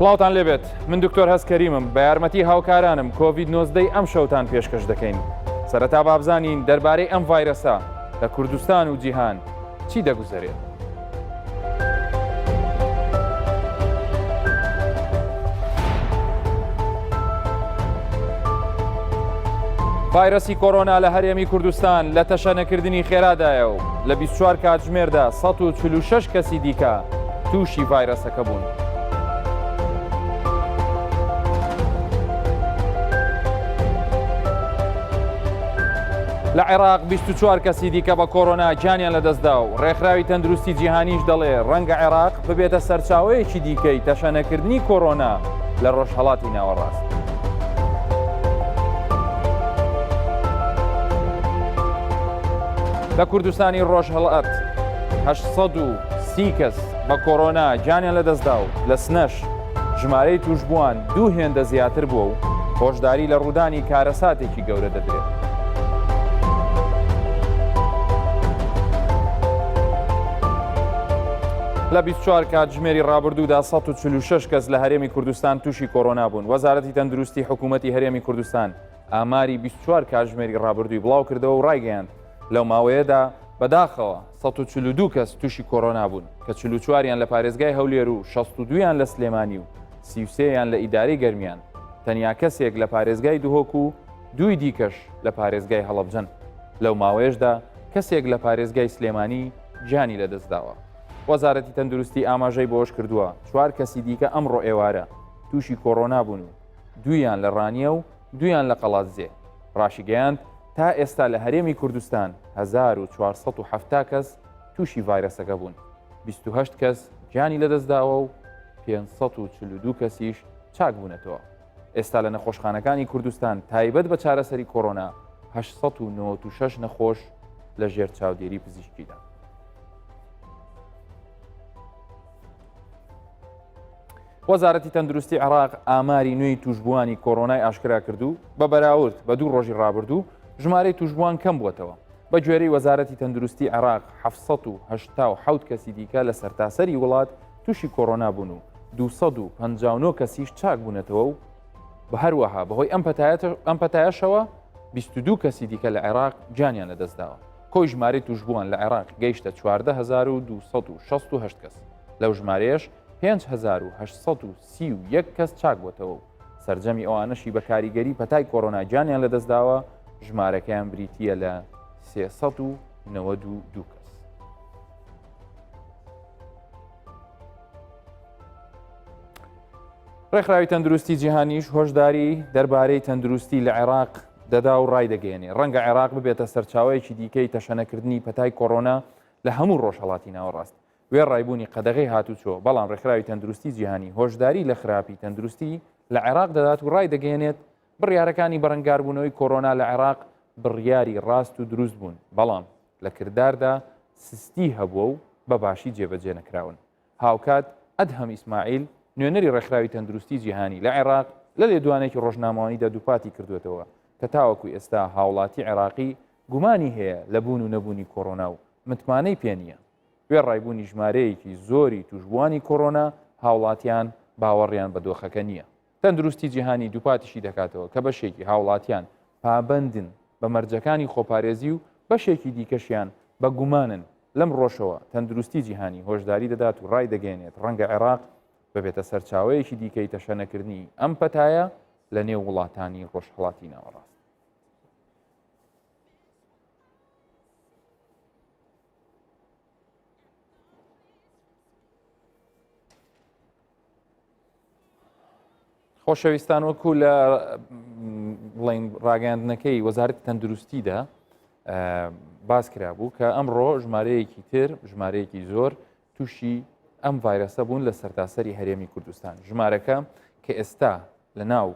سڵاوتان لێبێت من دکتۆر هەسکەریمم بە یارمەتی هاوکارانم کۆڤید-19 ئەم شەوتان پێشکەش دەکەین. سەرەتا بابزانین دەربارەی ئەم ڤایرەسە لە کوردستان و جیهان چی دەگوزارێت. ڤایرەسی کۆرۆنا لە هەرێمی کوردستان لە تەشەنەکردنی خێرادایە و لە 24 کاتژمێردا 146 کەسی دیکە تووشی ڤایرەسەکە بوون. لە عێراق 24 کەسی دیکە بە کۆرۆنا گیانیان لەدەستدا و ڕێکخراوی تەندروستی جیهانیش دەڵێ ڕەنگە عێراق ببێتە سەرچاوەیەکی دیکەی تەشەنەکردنی کۆرۆنا لە ڕۆژهەڵاتی ناوەڕاست. لە کوردستانی ڕۆژهەڵات 830 کەس بە کۆرۆنا گیانیان لەدەستدا و لە سنەش ژمارەی توشبووان 2 هێندە زیاتر بووە و هۆشداری لە ڕوودانی کارەساتێکی گەورە دەدرێت. لە 24 کاتژمێری ڕابردوودا 146 کەس لە هەرێمی کوردستان تووشی کۆرۆنا بوون. وەزارەتی تەندروستی حکوومەتی هەرێمی کوردستان ئاماری 24 کاتژمێری ڕابردووی بڵاو کردەوە و ڕایگەیاند لەو ماوەیەدا بەداخەوە 142 کەس تووشی کۆرۆنا بوون کە 44یان لە پارێزگای هەولێر و 62یان لە سلێمانی و 33یان لە ئیدارەی گەرمیان. تەنیا کەسێک لە پارێزگای دوهۆک و دوی دیکەش لە پارێزگای هەڵەبجەن. لەو ماوەیەشدا کەسێک لە پارێزگای سلێمانی گیانی لەدەستداوە. وەزارەتی تەندروستی ئاماژەی بۆش کردووە 4 کەسی دیکە ئەمڕۆ ئێوارە تووشی کۆرۆنا بوون و دویان لە ڕانیە و دویان لە قەڵاتزێ. ڕاشیگەیاند تا ئێستا لە هەرێمی کوردستان 1470 کەس تووشی ڤایرەسەکە بوون. 28 کەس گیانی لەدەستداوە و 542 کەسیش چاک بوونەتەوە. ئێستا لە نەخۆشخانەکانی کوردستان تایبەت بە چارەسەری کۆرۆنا 896 نەخۆش لە ژێر چاودێری پزیشکیدا. وەزارەتی تەندروستی عێراق ئاماری نوێی توشبووانی کۆرۆنای ئاشکرا کردو بە بەراورد بە 2 ڕۆژی ڕابردوو ژمارەی توشبووان کەم بووەتەوە. بە گوێرەی وەزارەتی تەندروستی عێراق 787 کەسی دیکە لە سەرتاسەری وڵات تووشی کۆرۆنا بوون و 259 کەسیش چاک بوونەتەوە و بە هەروەها بەهۆی ئەم پەتایەشەوە 22 کەسی دیکە لە عێراق گیانیان لەدەستداوە. کۆی ژمارەی توشبووان لە عێراق گەیشتە 14268 کەس. لەو ژمارەیەش 5831 کەس چاک بووەتەوە و سەرجەمی ئەوانەشی بە کاریگەری پەتای کۆرۆنا گیانیان لەدەستداوە ژمارەکەیان بریتیە لە 392 کەس. ڕێکخراوی تەندروستی جیهانیش هۆشداری دەربارەی تەندروستی لە عێراق دەدا و ڕای دەگەێنێ ڕەنگە عێراق ببێتە سەرچاوەیەکی دیکەی تەشەنەکردنی پەتای کۆرۆنا لە هەموو ڕۆژهەڵاتی ناوەڕاست. وێ ڕایبوونی قەدەغەی هاتوچۆ بەڵام ڕێکخراوی تەندروستی جیهانی هۆشداری لە خراپی تەندروستی لە عێراق دەدات و ڕای دەگەێنێت بڕیارەکانی بەرەنگاربوونەوەی کۆرۆنا لە عێراق بڕیاری ڕاست و دروست بوون بەڵام لە کرداردا سستی هەبووە و بەباشی جێبەجێ نەکراون. هاوکات ئەدهەم ئیسماعیل نوێنەری ڕێکخراوی تەندروستی جیهانی لە عێراق لە لێدوانێکی ڕۆژنامەوانیدا دووپاتی کردوێتەوە کە تاوەکوی ئێستا هاوڵاتی عێراقی گومانی هەیە لە بوون و نەبوونی کۆرۆنا و متمانەی پێ نییە. وێ ڕایبوونی ژمارەیەکی زۆری توشبووانی کۆرۆنا هاوڵاتیان باوەڕیان بە دۆخەکە نییە. تەندروستی جیهانی دووپاتیشی دەکاتەوە کە بەشێکی هاوڵاتیان پابەندن بە مەرجەکانی خۆپارێزی و بەشێکی دیکەشیان بە گومانن. لەم ڕۆژەوە تەندروستی جیهانی هۆشداری دەدات و ڕای دەگەێنێت ڕەنگە عێراق ببێتە سەرچاوەیەکی دیکەی تەشەنەکردنی ئەم پەتایە لە نێو وڵاتانی ڕۆژهەڵاتی ناوەڕاست. خۆشەویستان وەکو لە بڵین ڕاگەاندنەکەی وەزارەتی تەندروستیدا باس کرا بوو کە ئەمڕۆ ژمارەیەکی تر ژمارەیەکی زۆر تووشی ئەم ڤایرەسە بوون لە سەرتاسەری هەرێمی کوردستان. ژمارەکە کە ئێستا لە ناو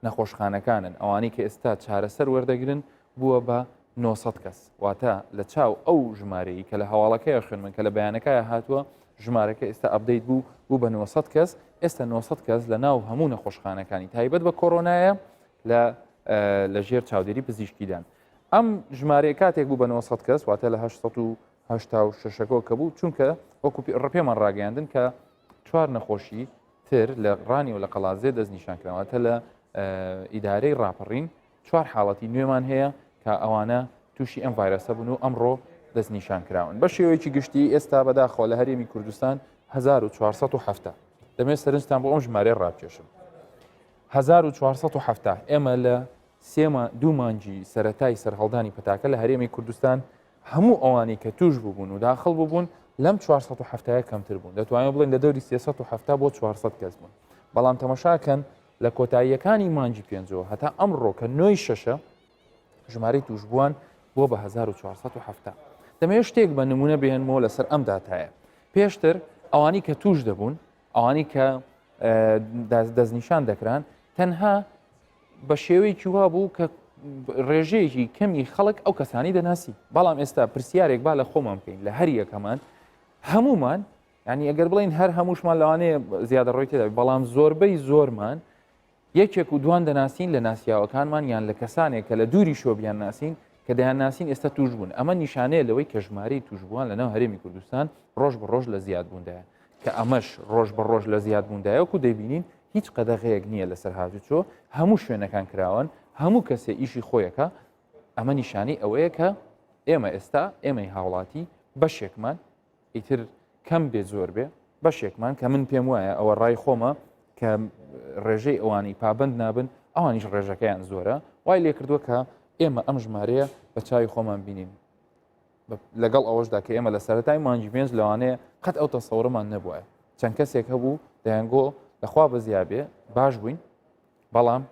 نەخۆشخانەکانن ئەوانەی کە ئێستا چارەسەر وەردەگرن بووە بە 900 کەس واتە لە چاو ئەو ژمارەی کە لە هەواڵەکەی خوێنمن کە لە بەیانەکەی هاتووە ژمارەکە ئێستا ئەپدەیت بوو بە 900 کەس. ئێستا 900 کەس لە ناو هەموو نەخۆشخانەکانی تایبەت بە کۆرۆنایە لە ژێر چاودێری پزیشکیدان. ئەم ژمارەیە کاتێک بوو بە 900 کەس واتە لە 886 کە بوو چونکە وەکو پێمان ڕاگەیاندن کە 4 نەخۆشی تر لە ڕانی و لە قەڵازێ دەستنیشانکراوەتە لە ئیدارەی ڕاپەڕین 4 حاڵەتی نوێمان هەیە کە ئەوانە تووشی ئەم ڤایرەسە بوون و ئەمڕۆ دەستنیشانکراون بە شێوەیەکی گشتی ئێستا بەداخەوە لە هەرێمی کوردستان 1470 دەمێت سەرنجتان بۆ ئەم ژمارە ڕابکێشم 1470 ئێمە لە دوو مانجی سەرەتای سەرهەڵدانی پەتاکە لە هەرێمی کوردستان هەموو ئەوانی کە توش بووبوون و داخڵ بووبوون لەم 470 کەمتر بوون دەتوانین بڵێن لە دەوری 370 بۆ 400 کەس بوون بەڵام تەماشاکەن لە کۆتاییەکانی مانجی پێنجەوە هەتا ئەمڕۆ کە نۆی شەشە ژمارەی توشبووان بۆ بە 1470 دەمەوێت شتێک بە نمونە بێنمەوە لەسەر ئەم داتایە پێشتر ئەوانی کە توش دەبوون ئەوانی کە دەستنیشان دەکران تەنها بە شێوەیەکی وا بوو کە ڕێژەیەکی کەمی خەڵک ئەو کەسانی دەناسی بەڵام ئێستا پرسیارێک با لە خۆمان بکەین لە هەر یەکەمان هەمومان ینی ئەگەر بڵین هەر هەمووشمان لەوانەیە زیادە ڕۆی تێدا بەڵام زۆربەی زۆرمان یەکێک و دوان دەناسین لە ناسیاوەکانمان یان لە کەسانێک کە لە دووری شۆبیان ناسین کە دەیان ناسین ئێستا توش بوون ئەمە نیشانەیە لەوەی کە ژمارەی توشبووان لەناو هەرێمی کوردستان ڕۆژ بە ڕۆژ لە زیاد بووندایە کە ئەمەش ڕۆژ بە ڕۆژ لە زیاد بووندایەوەکو دەبینین هیچ قەدەغەیەک نییە لەسەر هاتوچۆ هەموو شوێنەکان کراون هەموو کەسێ ئیشی خۆیەکە ئەمە نیشانی ئەوەیە کە ئێمە ئێستا ئێمەی هاوڵاتی بەشێکمان ئیتر کەم بێ زۆر بێ بەشێکمان کە من پێم وایە ئەوە ڕای خۆمە کە ڕێژەی ئەوانی پابند نابن ئەوانیش ڕێژەکەیان زۆرە وای لێ کردووە کە ئێمە ئەم ژمارەیە بە چاوی خۆمان بینین لەگەڵ ئەوەشدا کە ئێمە لە سەرەتای مانجی پێنج لەوانەیە قەت ئەو تەسەوڕمان نەبووە چەند کەسێک هەبوو دەیانگۆ لەخوا بەزیابێ باش بووین بەڵام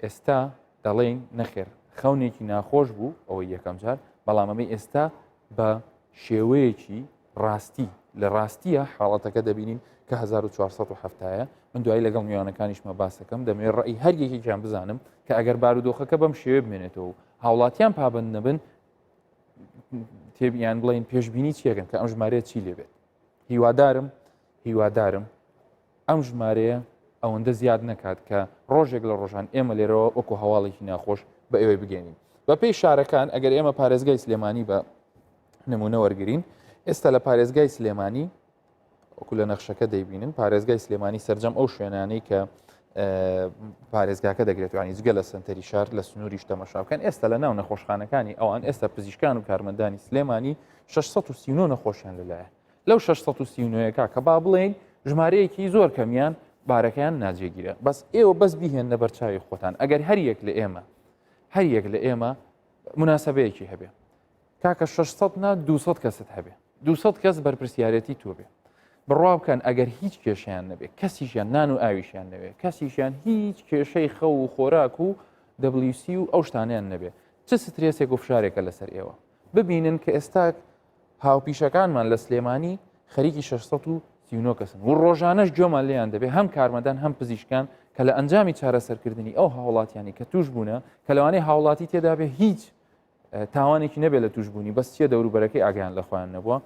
ئێستا دەڵێن نەخێر خەونێکی ناخۆش بوو ئەوەی یەکەم جار بەڵام ئەمەی ئێستا بە شێوەیەکی ڕاستی لە ڕاستیە حاڵەتەکە دەبینین کە 1470ە من دوایی لەگەڵ میوانەکانیشمە باسەکەم دەمەوێت ڕێی هەر یەکێکیان بزانم کە ئەگەر بارودۆخەکە بەم شێوێ بمێنێتەوە هاوڵاتیان پابند نەبن تێبیان بڵین پێشببینی چیەکەن کە ئەم ژمارەیە چی لێبێت هیوادارم ئەم ژمارەیە ئەوەندە زیاد نەکات کە ڕۆژێک لە ڕۆژان ئێمە لێرەوە وەکو هەواڵێکی ناخۆش بە ئێوەی بگەێنین بە پێی شارەکان ئەگەر ئێمە پارێزگای سلێمانی بە نمونە وەرگین ئێستا لە پارێزگای سلێمانی وەکو لە نەخشەکە دەیبینن پارێزگای سلێمانی سەررجەم ئەو شوێنانەی کە پارێزگاکە دەگرێتوانی جگە لە سنتەری شار لە سنووریش تەمەشاکەن ئێستا لە ناو نەخۆشخانەکانی ئەوان ئێستا پزیشکان و کارمەندانی سلێمانی 639 نەخۆشیان لەلایە لەو 639ەکە کە با بڵێن ژمارەیەکی زۆر کەمیان بارەکەیان ناجێگیرە بەس ئێوە بەس بیهێن لە بەرچاوی خۆتان ئەگەر هەر یەک لە ئێمە مناسبەیەکی هەبێ کاکە 600 نا 200 کەست هەبێ 200 کەس بەرپرسیارەتی تۆ بێ بڕوا بکەن ئەگەر هیچ کێشیان نەبێت کەسیشیان نان و ئاویشیان نەوێت کەسیشیان هیچ کێشەی خەو و خۆراک و WC و ئەو شتانیان نەبێت چ سترێسێک و فشارێکە لەسەر ئێوە ببینن کە ئێستا هاوپیشەکانمان لە سلێمانی خەریکی 639 کەسن و ڕۆژانەش جۆمان لێیان دەبێت هەم کارمەدان هەم پزیشکان کە لە ئەنجامی چارەسەرکردنی ئەو هاوڵاتیانی کە توش بوونە کە لەوانەیە هاوڵاتی تێدا بێ هیچ تاوانێکی نەبێت لە توشبوونی بەس چیە دەوروبەرەکەی ئاگیان لە خۆیان نەبووە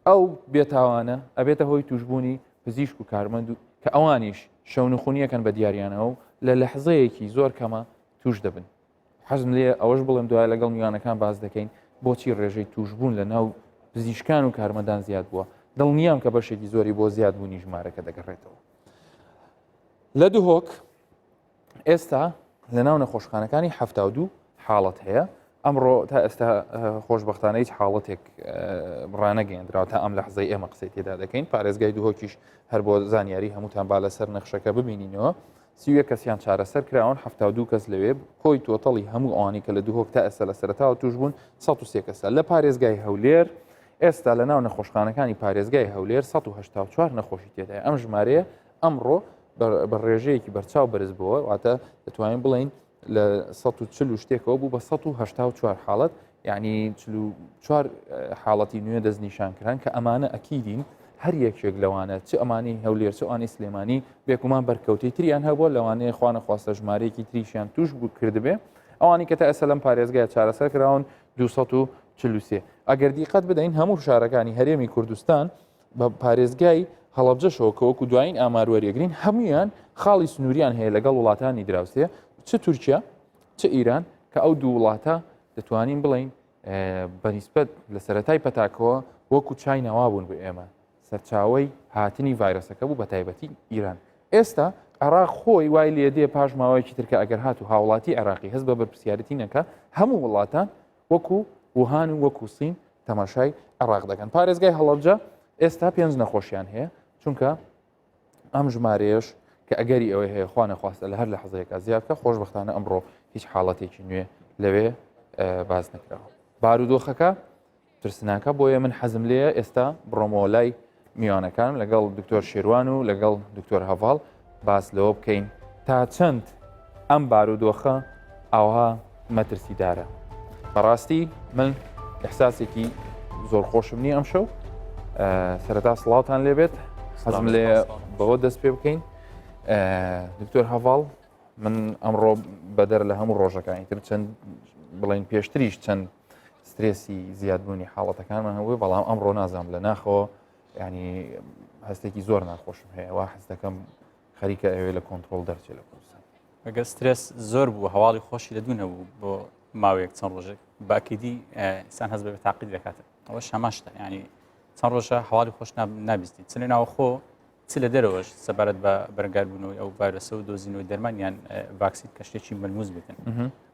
ئەو بێتاوانە ئەبێتە هۆی توشبوونی پزیشک و کارمەند و کە ئەوانیش شەونخونیەکەن بە دیاریانەوە و لە لەحزەیەکی زۆر کەمە توش دەبن حەزم لێ ئەوەش بڵێم دوای لەگەڵ میوانەکان باز دەکەین بۆچی ڕێژەی توشبوون لە ناو پزیشکان و کارمەندان زیاد بووە دڵنیام کە بەشێکی زۆری بۆ زیادبوونی ژمارەکە دەگەڕێتەوە لە دووهۆک ئێستا لە ناو نەخۆشخانەکانی 72 حاڵەت هەیە ئەمڕۆ تا ئێستا خۆشببختانە هیچ حاڵەتێک ڕانەگەیاندراوە تا ئەم لە حزەی ئێمە قسەی تێدا دەکەین پارێزگای دووهۆکیش هەر بۆ زانیاری هەمووتان با لەسەر نەخشەکە ببینینەوە 31 کەسیان چارەسەر کراون 72 کەس لەوێ کۆی تۆتەڵی هەموو ئەوانی کە لە دووهۆک تا ئێستا لە سەرەتاوە توش بوون 103 کەسە لە پارێزگای هەولێر ئێستا لە ناو نەخۆشخانەکانی پارێزگای هەولێر 184 نەخۆشی تێدای ئەم ژمارەیە ئەمڕۆ بە ڕێژەیەکی بەرچاو بەرز بووە واتە دەتوانین بڵین لە 140 شتێکەوە بوو بە 184 حاڵەت یعنی 4 حاڵەتی نوێ دەستنیشانکران کە ئەمانە ئەکیدین هەر یەکێک لەوانە چ ئەمانی هەولێر چ ئەوانی سلێمانی بێکومان بەرکەوتەی تریان هەبووە لەوانەیە خوانە خواستە ژمارەیەکی تریشیان توش بوو کردبێ ئەوانی کە تا ئێستا لەم پارێزگای چارەسەر کراون 243 ئەگەر دیقەت بدەین هەموو شارەکانی هەرێمی کوردستان بە پارێزگای هەڵەبجەشەوە کە وەکو دوایین ئاماروەریەگرین هەمویان خاڵی سنووریان هەیە لەگەڵ وڵاتانی دراوسێ چ تورکیا چ ئیران کە ئەو دوو وڵاتە دەتوانین بڵین بەنیسبەت لە سەرەتای پەتاکەوە وەکو چای نەوا بوون بۆ ئێمە سەرچاوەی هاتنی ڤایرۆسەکە بوو بە تایبەتی ئیران ئێستا عێراق خۆی وای لێدێ پاش ماوەیەکی ترکە ئەگەر هات و هاوڵاتی عێراقی هەست بە بەرپرسیارەتی نەکە هەموو وڵاتان وەکو وهان و وەکو سین تەماشای عێراق دەکەن. پارێزگای هەڵەبجە ئێستا 5 نەخۆشیان هەیە چونکە ئەم ژمارەیەش کە ئەگەری ئەوەی هەیە خوا نەخواستە لە هەر لە حەزەیەکە زیادکە خۆشبەختانە ئەمڕۆ هیچ حاڵەتێکی نوێ لەوێ باز نەکراوە. بارودۆخەکە ترسناکە بۆیە من حەزم لێە ئێستا بڕۆمەوە لای میوانەکان لەگەڵ دکتۆر شێروان و لەگەڵ دکتۆر هەڤاڵ باس لەوە بکەین تا چەند ئەم بارودۆخە ئاوها مەترسیدارە. بەڕاستی من ئەحساسێکی زۆر خۆشم نییە ئەم شەو سەرەتا سڵاوتان لێبێت حەزم لێ بەوە دەست پێ بکەین. دکتۆر هەڤاڵ من ئەمڕۆ بەدەر لە هەموو ڕۆژەکانی تر چەند بڵین پێشتریش چەند سترێسی زیادبوونی حاڵەتەکانمان هەبووی بەڵام ئەمڕۆ نازام لە ناخەوە ینی هەستێکی زۆر ناخۆشم هەیە وا حەز دەکەم خەریکە ئەوێ لە کۆنتترۆل دەرچێت لە کوردستان. ئەگەر سترێس زۆر بوو هەواڵی خۆشی لە دوو نەبوو بۆ ماوەیەک چەند ڕۆژێک باکیدی ئینسان هەست بە تاقید دەکاتێت ئەوە شەماشتە ینی چەند ڕۆژە هەواڵی خۆش نابیستی چ لە ناوخۆ چ لە دەرەوەش سەبارەت بە بەرگاربوونەوەی ئەو ڤایرۆسە و دۆزینەوەی دەرمانیان ڤاکسین کە شتێکی مەلموس بێتن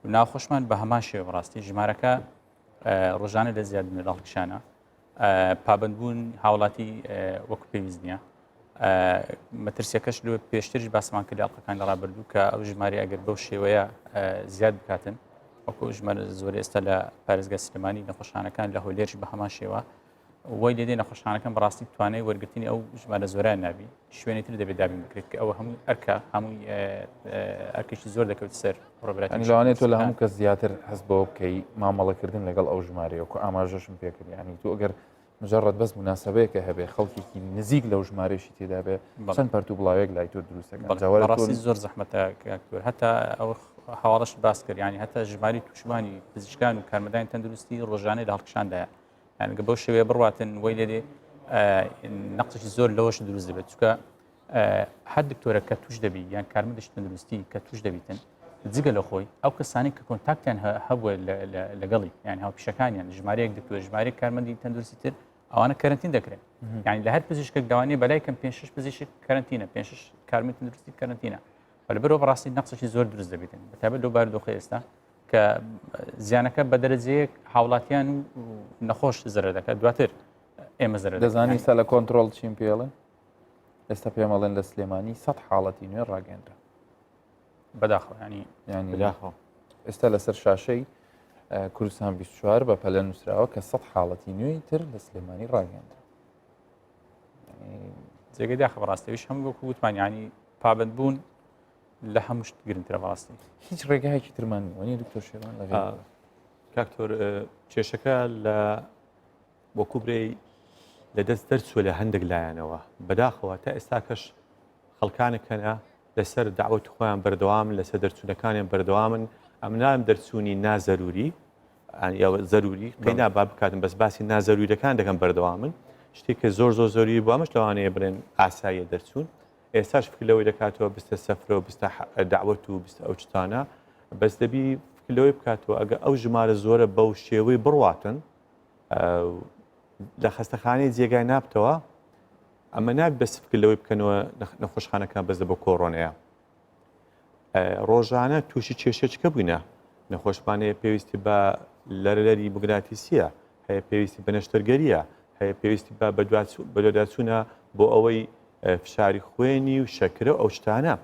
و ناوخۆشمان بە هەمان شێوە بەڕاستی ژمارەکە ڕۆژانە لە زیادبوون لە هەڵکشانە پابندبوون هاوڵاتی وەکو پێویست نییە مەترسیەکەش لێ پێشترش باسمان کرد ئەڵلقەکان لە ڕابردوو کە ئەو ژمارە ئەگەر بەو شێوەیە زیاد بکاتن وەکو ژمارە زۆر ئێستا لە پارێزگای سلێمانی نەخۆشخانەکان لە هۆلێرش بە هەمان شێوە وای لێدێ نەخۆشخانەکان بەڕاستی توانای وەرگرتنی ئەو ژمارە زۆران نابی شوێنی تر دەبێت دابین بکرێت کە ئەوە هەموو ئەرکە هەمووی ئەرکێکی زۆر دەکەوت سەر ڕۆبرەتی لەوانێت تۆ لە هەموو کەس زیاتر هەست بۆ بکەی مامەڵەکردن لەگەڵ ئەو ژمارە وەکو ئاماژەشم پێکرد ینی تو ئەگەر مجرد بەس مناسبەیەکە هەبێ خەڵکێکی نزیک لەو ژمارەشی تێدا بێ چەند پەرتو بڵاوێک لای تۆ دروستەکە زۆر زەحمەتە کاکتۆر هەتا ئەو هەواڵش باس کرد ینی هەتا ژماری تووشبانی پزیشکان و کارمەدانی تەندروستی ڕۆژانەی لە هەڵکشاندایە یانگە بەو شێوەیە بڕواتن وای لێدێ نەقسێکی زۆر لەوەش دروست دەبێت چکە هەر دکتۆرە کە توش دەبی یان کارمەندێکی تەندروستی کە توش دەبیتن جگە لە خۆی ئەو کەسانی کە کۆنتاکتیان هەبووە لەگەڵی یان هاوپیشەکانیان ژمارەیەک دکتۆر ژمارەی کارمەندی تەندروستی تر ئەوانە کارنتین دەکرێت یعنی لە هەر پزیشکێک داوانەیە بەلای کەم 5-6 پزیشک کارنتینە 5-6 کارمەندی تەندروستی کارنتینە بەلەبەرەوە بەڕاستی نەقسێکی زۆر دروست دەبێتن بەتابەت لەو بارودۆخی ئێستا کە زیانەکە بە دەرەجەیەک هاوڵاتیان و نەخۆش زەرەر دەکات دواتر ئێمە زەرەر دەزانی سا لە کۆنتترۆل چیم پێڵێن ئێستا پێمەڵێن لە سلێمانی 100 حاڵەتی نوێ ڕاگەندرا بەداخەوە ینی بەداخەوە ئێستا لەسەر شاشەی کوردستان 24 بە پەلە نووسراوە کە 100 حاڵەتی نوێی تر لە سلێمانی ڕاگەندرا جێگەی داخە بەڕاستەویش هەموو وەکو وتمان ینی پابند بوون لە هەموو شت گرنگترە بەڕاستی هیچ ڕێگایەکی ترمان وەنی دکتۆر شێوان لەگەڵ کاکتۆر کێشەکە لە وەکو برێی لە دەست دەرچووە لە هەندێک لایەنەوە بەداخەوە تا ئێستا کەش خەڵکانەکەنە لەسەر داوەتی خۆیان بەردەوام لەسەر دەرچوونەکانیان بەردەوامن ئەم نام دەرچوونی نازەروری زەروری قەینا با بکاتن بەس باسی نازەروریەکان دەکەم بەردەوامن شتێککە زۆر زۆری بووامەش لەوانەیە برێن ئاساییە دەرچوون ئێستاش فکرلەوەی دەکاتەوە بستە سەفرە و بستە داوەت و بستە ئەو چتانە بەس دەبی فکرلەوەی بکاتەوە ئەگە ئەو ژمارە زۆرە بەو شێوەی بڕواتن لە خەستەخانەی جێگای نابتەوە ئەمە نابێت بەس فکرلەوەی بکەنەوە نەخۆشخانەکان بەس بۆ کۆڕۆنەیە ڕۆژانە تووشی کێشەچکە بووینە نەخۆشخانەیە پێویستی بە لەرەری موگناتیسیە هەیە پێویستی بە نەشتەرگەریە هەیە پێویستی بەدەداچوونە بۆ ئەوەی فشاری خوێنی و شەکرە ئەو شتانە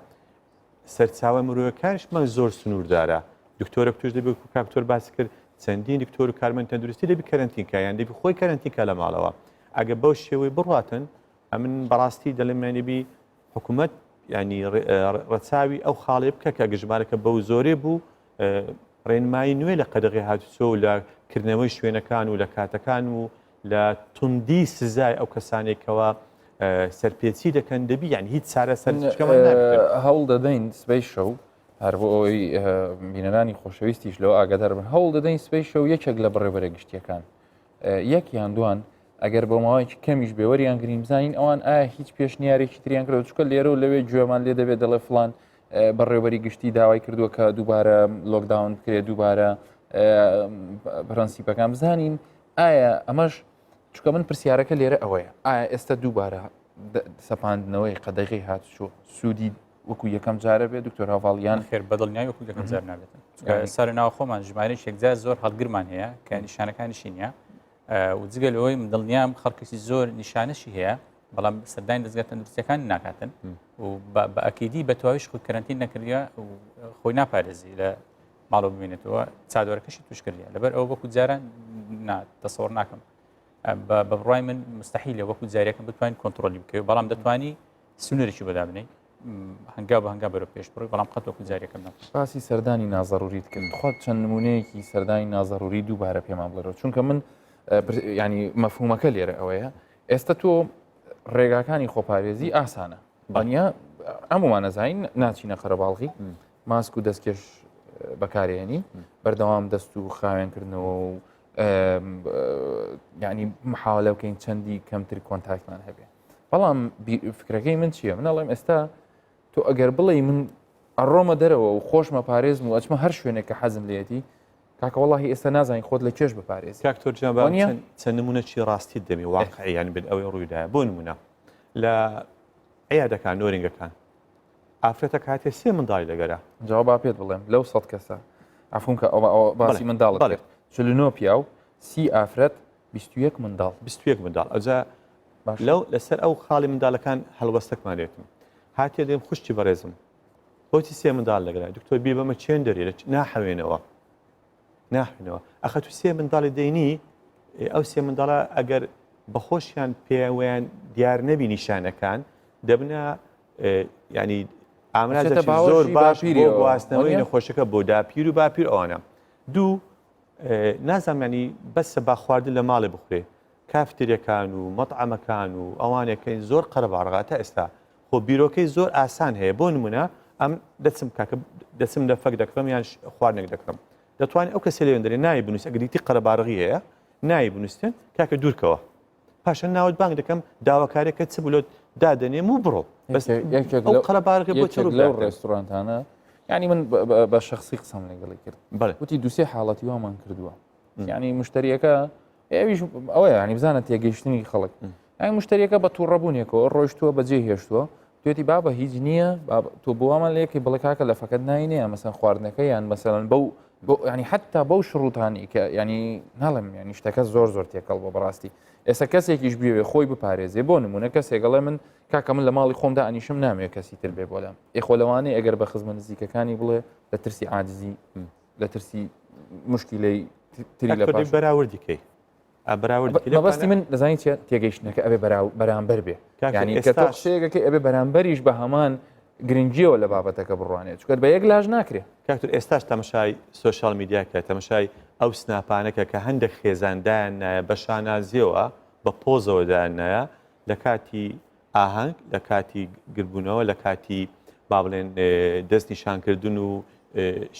سەرچاوە مرۆڤەکانیشمان زۆر سنووردارە دکتۆرە پتوش دەبێت و کاکتۆر باس کرد چەندین دکتۆر و کارمەند تەندروستی دەبی کەرەنتینکە یان دەبی خۆی کەرەنتینکە لە ماڵەوە ئەگە بەو شێوەی بڕاتن ئەمن بەڕاستی دەڵێمێنێبی حکوومەت ینی ڕەچاوی ئەو خاڵێ بکە کە گەژمارەکە بەو زۆرێ بوو ڕێنمایی نوێ لە قەدەغی هاتوچۆ و لە کردنەوەی شوێنەکان و لە کاتەکان و لە توندی سزای ئەو کەسانێکەوە سەرپێچی دەکەن دەبی یان هیچ چارە هەوڵ دەدەین سبەی شەو هەر بۆ ئەوەی بینەرانی خۆشەویستیش لەوە ئاگادار بن هەوڵ دەدەین سبەی شەو یەکێک لە بڕێوەرە گشتیەکان یەکیان دوان ئەگەر بە ماوەیەکی کەمیش بێوەریان گریم بزانین ئەوان ئایا هیچ پێشنیارێکی تریان کردو چکە لێرە و لەوێ گوێمان لێ دەبێت دەڵێ فڵان بەڕێوەری گشتی داوای کردووە کە دووبارە لۆکداون بکرێت دووبارە پرەنسیپەکان بزانین ئایا ئەمەش چکە من پرسیارەکە لێرە ئەوەیە ئایا ئێستا دووبارە سەپاندنەوەی قەدەغی هاتوچۆ سوودی وەکو یەکەم جارە بێ دکتۆر هاواڵیان خێر بەدڵنیای وەکو یەکەم جار نابێتن سەر ناو خۆمان ژمارە شێکجار زۆر هەڵگرمان هەیە کە نیشانەکانیشی نییە و جگەل ئەوەی دڵنیام خەڵکیی زۆر نیشانەشی هەیە بەڵام سەردانی دەستگا تەندروستیەکان ناکاتن و بە ئەکیدی بە تەواویش خۆی کەرەنتین نەکردە و خۆی ناپارێزی لە ماڵەوە ببینێتەوە چادوەرەکەشی توش کردە لەبەر ئەوە وەکو جاران تەسەوڕ ناکەم بە بڕای من مستحیلە وەکو جارێکم بتوانین کۆنتترۆلی بکەوت بەڵام دەتوانی سنوورێکی بەدا بنیت هەنگا بە هەنگا بەرە پێش بڕۆی بەڵام قەت وەکو جارێکم نەکەم باسی سەردانی نازەڕوریت کرد خۆت چەند نمونەیەکی سەردانی نازەڕوری دووبارە پێمان بڵێرەوە چونکە من ینی مەفهومەکە لێرە ئەوەیە ئێستا تۆ ڕێگاکانی خۆپارێزی ئاسانە بەنیا ئەمومان نەزانین ناچینە قەرەباڵغی ماسک و دەستکێش بەکارێنی بەردەوام دەست و خاوێنکردنەوە و ینی محاولە بکەین چەندی کەمتر کۆنتاکتمان هەبێ بەڵام فکرەکەی من چییە من ئەڵێم ئێستا تۆ ئەگەر بڵێ من ئەڕۆمە دەرەوە و خۆشمە پارێزم و ئەچمە هەر شوێنێک کە حەزم لێتی کاکە وڵی ئێستا نازانین خۆت لە کێش بپارێزی کاکتۆر چەند نمونەی ڕاستی دەمی واقعیان بن ئەوەی ڕوویداە بۆ نمونە لە عیادەکان نۆرینگەکان ئافرەتە کاتێ سێ منداڵی لەگەرە جواب با پێت بڵێم لەو 100 کەسە ئافون کە باسی منداڵ کرد 49 پیا و 30 ئافرەت 21 منداڵ 21 منداڵ ئەجا لەو لەسەر ئەو خاڵی منداڵەکان هەڵوەستەکمانێتم هاتیێ دێم خوشتی بەڕێزم بۆچی سێ منداڵ لەگەرە دکتۆر بی بەمە چێن دەرێت ناحەوێنەوە ئەخە تو سێ منداڵی دەینی ئەو سێ منداڵە ئەگەر بەخۆشیان پێوەیان دیار نەبی نیشانەکان دەبنە ینی ئامرازێکی زۆر باش بۆ گواستنەوەی نەخۆشەکە بۆ داپیر و باپیر ئەوانە دوو نازانانی بەسە با خواردن لە ماڵێ بخورێ کافتریەکان و مەطعەمەکان و ئەوانەکەین زۆر قەرەباڕغاتە ئێستا خۆ بیرۆکەی زۆر ئاسان هەیە بۆ نمونە ئەم دەچم کاکە دەچم لە فەک دەکەم یان خواردنێک دەکەم دەتوانێت ئەو کەسە لێوێن دەرێ نای بنووس ئەگەریتی قەرەباڕغی هەیە نای بنووسن کاکە دوورکەوە پاشە ناوت بانگ دەکەم داواکارێکە چ بلۆت دادەنێم و بڕۆ قەرەباڕغی بۆ لەو ڕێستورانتانە ینی من بە شخصی قسەم لەگەڵی کرد وتی دووسێ حاڵەتی وامان کردووە ینی مشتریەکە ئێویش ئەوەیە ینی بزانە تێگەیشتنی خەڵک ئەی مشتریەکە بە تووڕەبوونێکەوە ڕۆیشتووە بەجێ هێشتووە توێتی با بە هیچ نییە تۆ بۆوامان لەیەکی بڵێ کاکە لە فەکەت ناینەیە مەسەن خواردنەکە یان مەسەن بەو ینی حتا بەو شڕوتانی کە ینی ناڵم ینی شتەکە زۆر تێکەڵ بۆ بەڕاستی ئێستا کەسێکیش بێ خۆی بپارێزێ بۆ نمونە کەسێکەڵێ من کاکە من لە ماڵی خۆمدا ئەنیشم نامێت کەسی تر بێ بۆلام ئێخۆلەوانەیە ئەگەر بە خزمە نزیکەکانی بڵێ لە ترسی عاجزی لە ترسی مشکیلەی تری لە بەراوردیکەی مەبەستی من دەزانین تێگەیشتنەکە ئەبێ بەرامبەر بێ ینی کە تۆ شتێکەکە ئەبێ بەرامبەریش بە هەمان گرنگیەوە لە بابەتەکە بڕوانێت چکات بە یەک لاژ ناکرێت کاکتور ئێستاش تەمەشای سوۆشال میدیاکە تەمەشای ئەو سناپانەکە کە هەندێک خێزاندایان نایە بە شانازیەوە بە پۆزەوەدایان نایە لە کاتی ئاهەنگ لە کاتی گربوونەوە لە کاتی با بڵێن دەست نیشانکردن و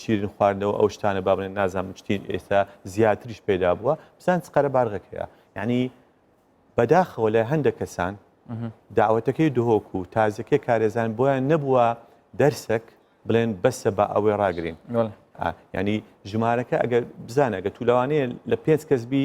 شیرین خواردنەوە ئەو شتانە با بڵێن نازانم شتین ئێستا زیاتریش پێدا بووە بزان چ قەرەباڕغێکەیە یعنی بەداخەوە لە هەندێک کەسان داوەتەکەی دهۆک و تازەکەی کارێزان بۆیان نەبووە دەرسێک بڵێن بەسە بە ئەوەی ڕاگرین ینی ژمارەکە ئەگەر بزانە ئەگە توولەوانەیە لە 5 کەسبی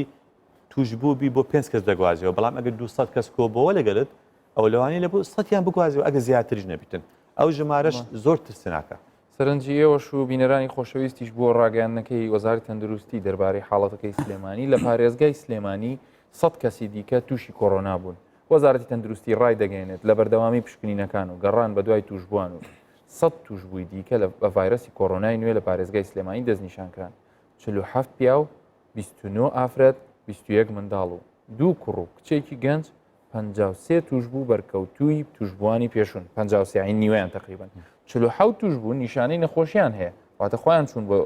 توشببووبی بۆ 5 کەس دەگوازیەوە بەڵام ئەگەر 200 کەس کۆبەوە لەگەلت ئەو لەوانەیە لە بۆ 100یان بگوازیەوە ئەگە زیاتریش نەبیتن ئەو ژمارەش زۆر ترسناکە سەرنجی ئێوەش و بینەرانی خۆشەویستیش بۆ ڕاگەیاندنەکەی وەزارەتی تەندروستی دەربارەی حاڵەتەکەی سلێمانی لە پارێزگای سلێمانی 100 کەسی دیکە تووشی کۆڕۆنا بوون وەزارەتی تەندروستی ڕای دەگەێنێت لە بەردەوامی پشکنینەکان و گەڕان بە دوای توشبووان و 100 توشببووی دیکە لە ڤایرەسی کۆڕۆنای نوێ لە پارێزگای سلێمانی دەستنیشانکران 47 پیا و 29 ئافرەت 21 منداڵ و 2 کوڕ و کچێکی گەنج 53 توشببوو بەرکەوتووی توشببووانی پێشون 53 نیوەیان تقریبن 47 توشببوو نیشانەی نەخۆشیان هەیە واتە خۆیان چوون بۆ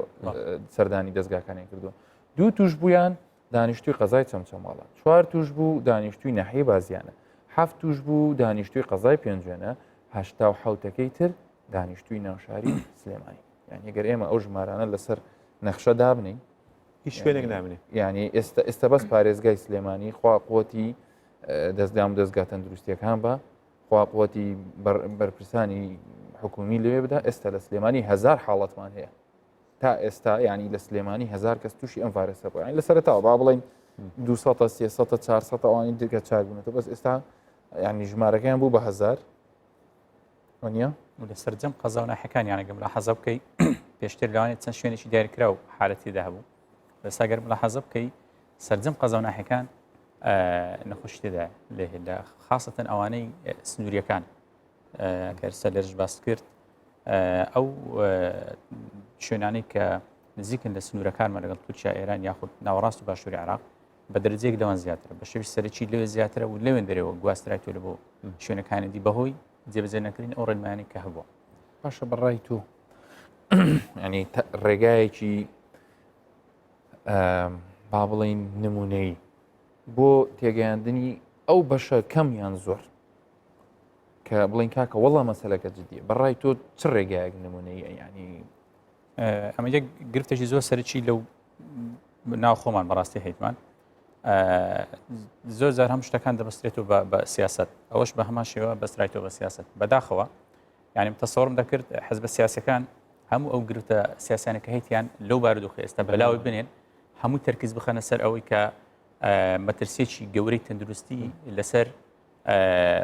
سەردانی دەستگاکانیان کردووە 2 توشببوویان دانیشتوی قەزای چەمچەماڵە 4 توشببوو دانیشتوی نەحیە بازیانە 7 توشببوو دانیشتوی قەزای پێنجێنە 87ەکەی تر دانیشتوی ناوشاری سلێمانی یعنی ئەگەر ئێمە ئەو ژمارانە لەسەر نەخشە دابنین هیچ شوێنێک نامێنێ ینی ئێستا بەس پارێزگای سلێمانی خواقوتی دەستگام دەستگا تەندروستیەکان بە خواقوتی بەرپرسانی حکومی لێ بدا ئێستا لە سلێمانی 1000 حاڵەتمان هەیە تا ئێستا ینی لە سلێمانی 1000 کەس تووشی ئەم ڤایرەسە بوو ینی لەسەرەتاوە با بڵێن 200 300 400 ئەوانی دیکە چاک بوونێتەوە بەس ئێستا ینی ژمارەکەیان بوو بە 1000 وانە و لە سەررجەم قەزاوناحەکان یانەگەم لە حەزە بکەی پێشتر لەوانێت چەند شوێنێکی دیاریکرا و حالەتیدا هەبوو بەساگەرم لە حەزە بکەی سەررجەم قەزاوناحەکان نەخۆشی تێدا لە خاصەتەن ئەوانەی سنووریەکان کەسە لێرش باس کرد ئەو شوێنانەی کە نزیکن لە سنوورەکانمە لەگەڵ تورکیا ئێران یاخود ناوەڕاست و باشووری عراق بە دەرەجەیەک لەوان زیاترە بە شێوی سەرەکی لەوێ زیاترە و لەوێن دەرەوە گواسترایتۆ لە بۆ شوێنەکانێتی بەهۆی جێبەجێ نەکردن ئەو ڕێنمایانەی کە هەبووە باشە بەڕای تۆ ینی ڕێگایەکی با بڵین نمونەی بۆ تێگەیاندنی ئەو بەشە کەم یان زۆر کە بڵین کاکە وەڵام مەسەلەکە جدیە بەڕای تۆ چ ڕێگایەک نمونەی ینی ئەمە یەک گرفتێکی زۆر سەرکی لەو ناو خۆمان بەڕاستی هەیتمان زۆر جار هەم شتەکان دەبەسترێتەوە بە سیاست ئەوەش بە هەمان شێوە بەسترایتەوە بە سیاست بەداخەوە یعنی تەسەوڕم دەکرد حەزبە سیاسەکان هەموو ئەو گرفتە سیاسانەکە هەیتیان لەو بارودۆخی ئێستا بەلاوی بنێن هەموو تەرکیز بخەنە سەر ئەوەی کە مەترسیێکی گەورەی تەندروستی لەسەر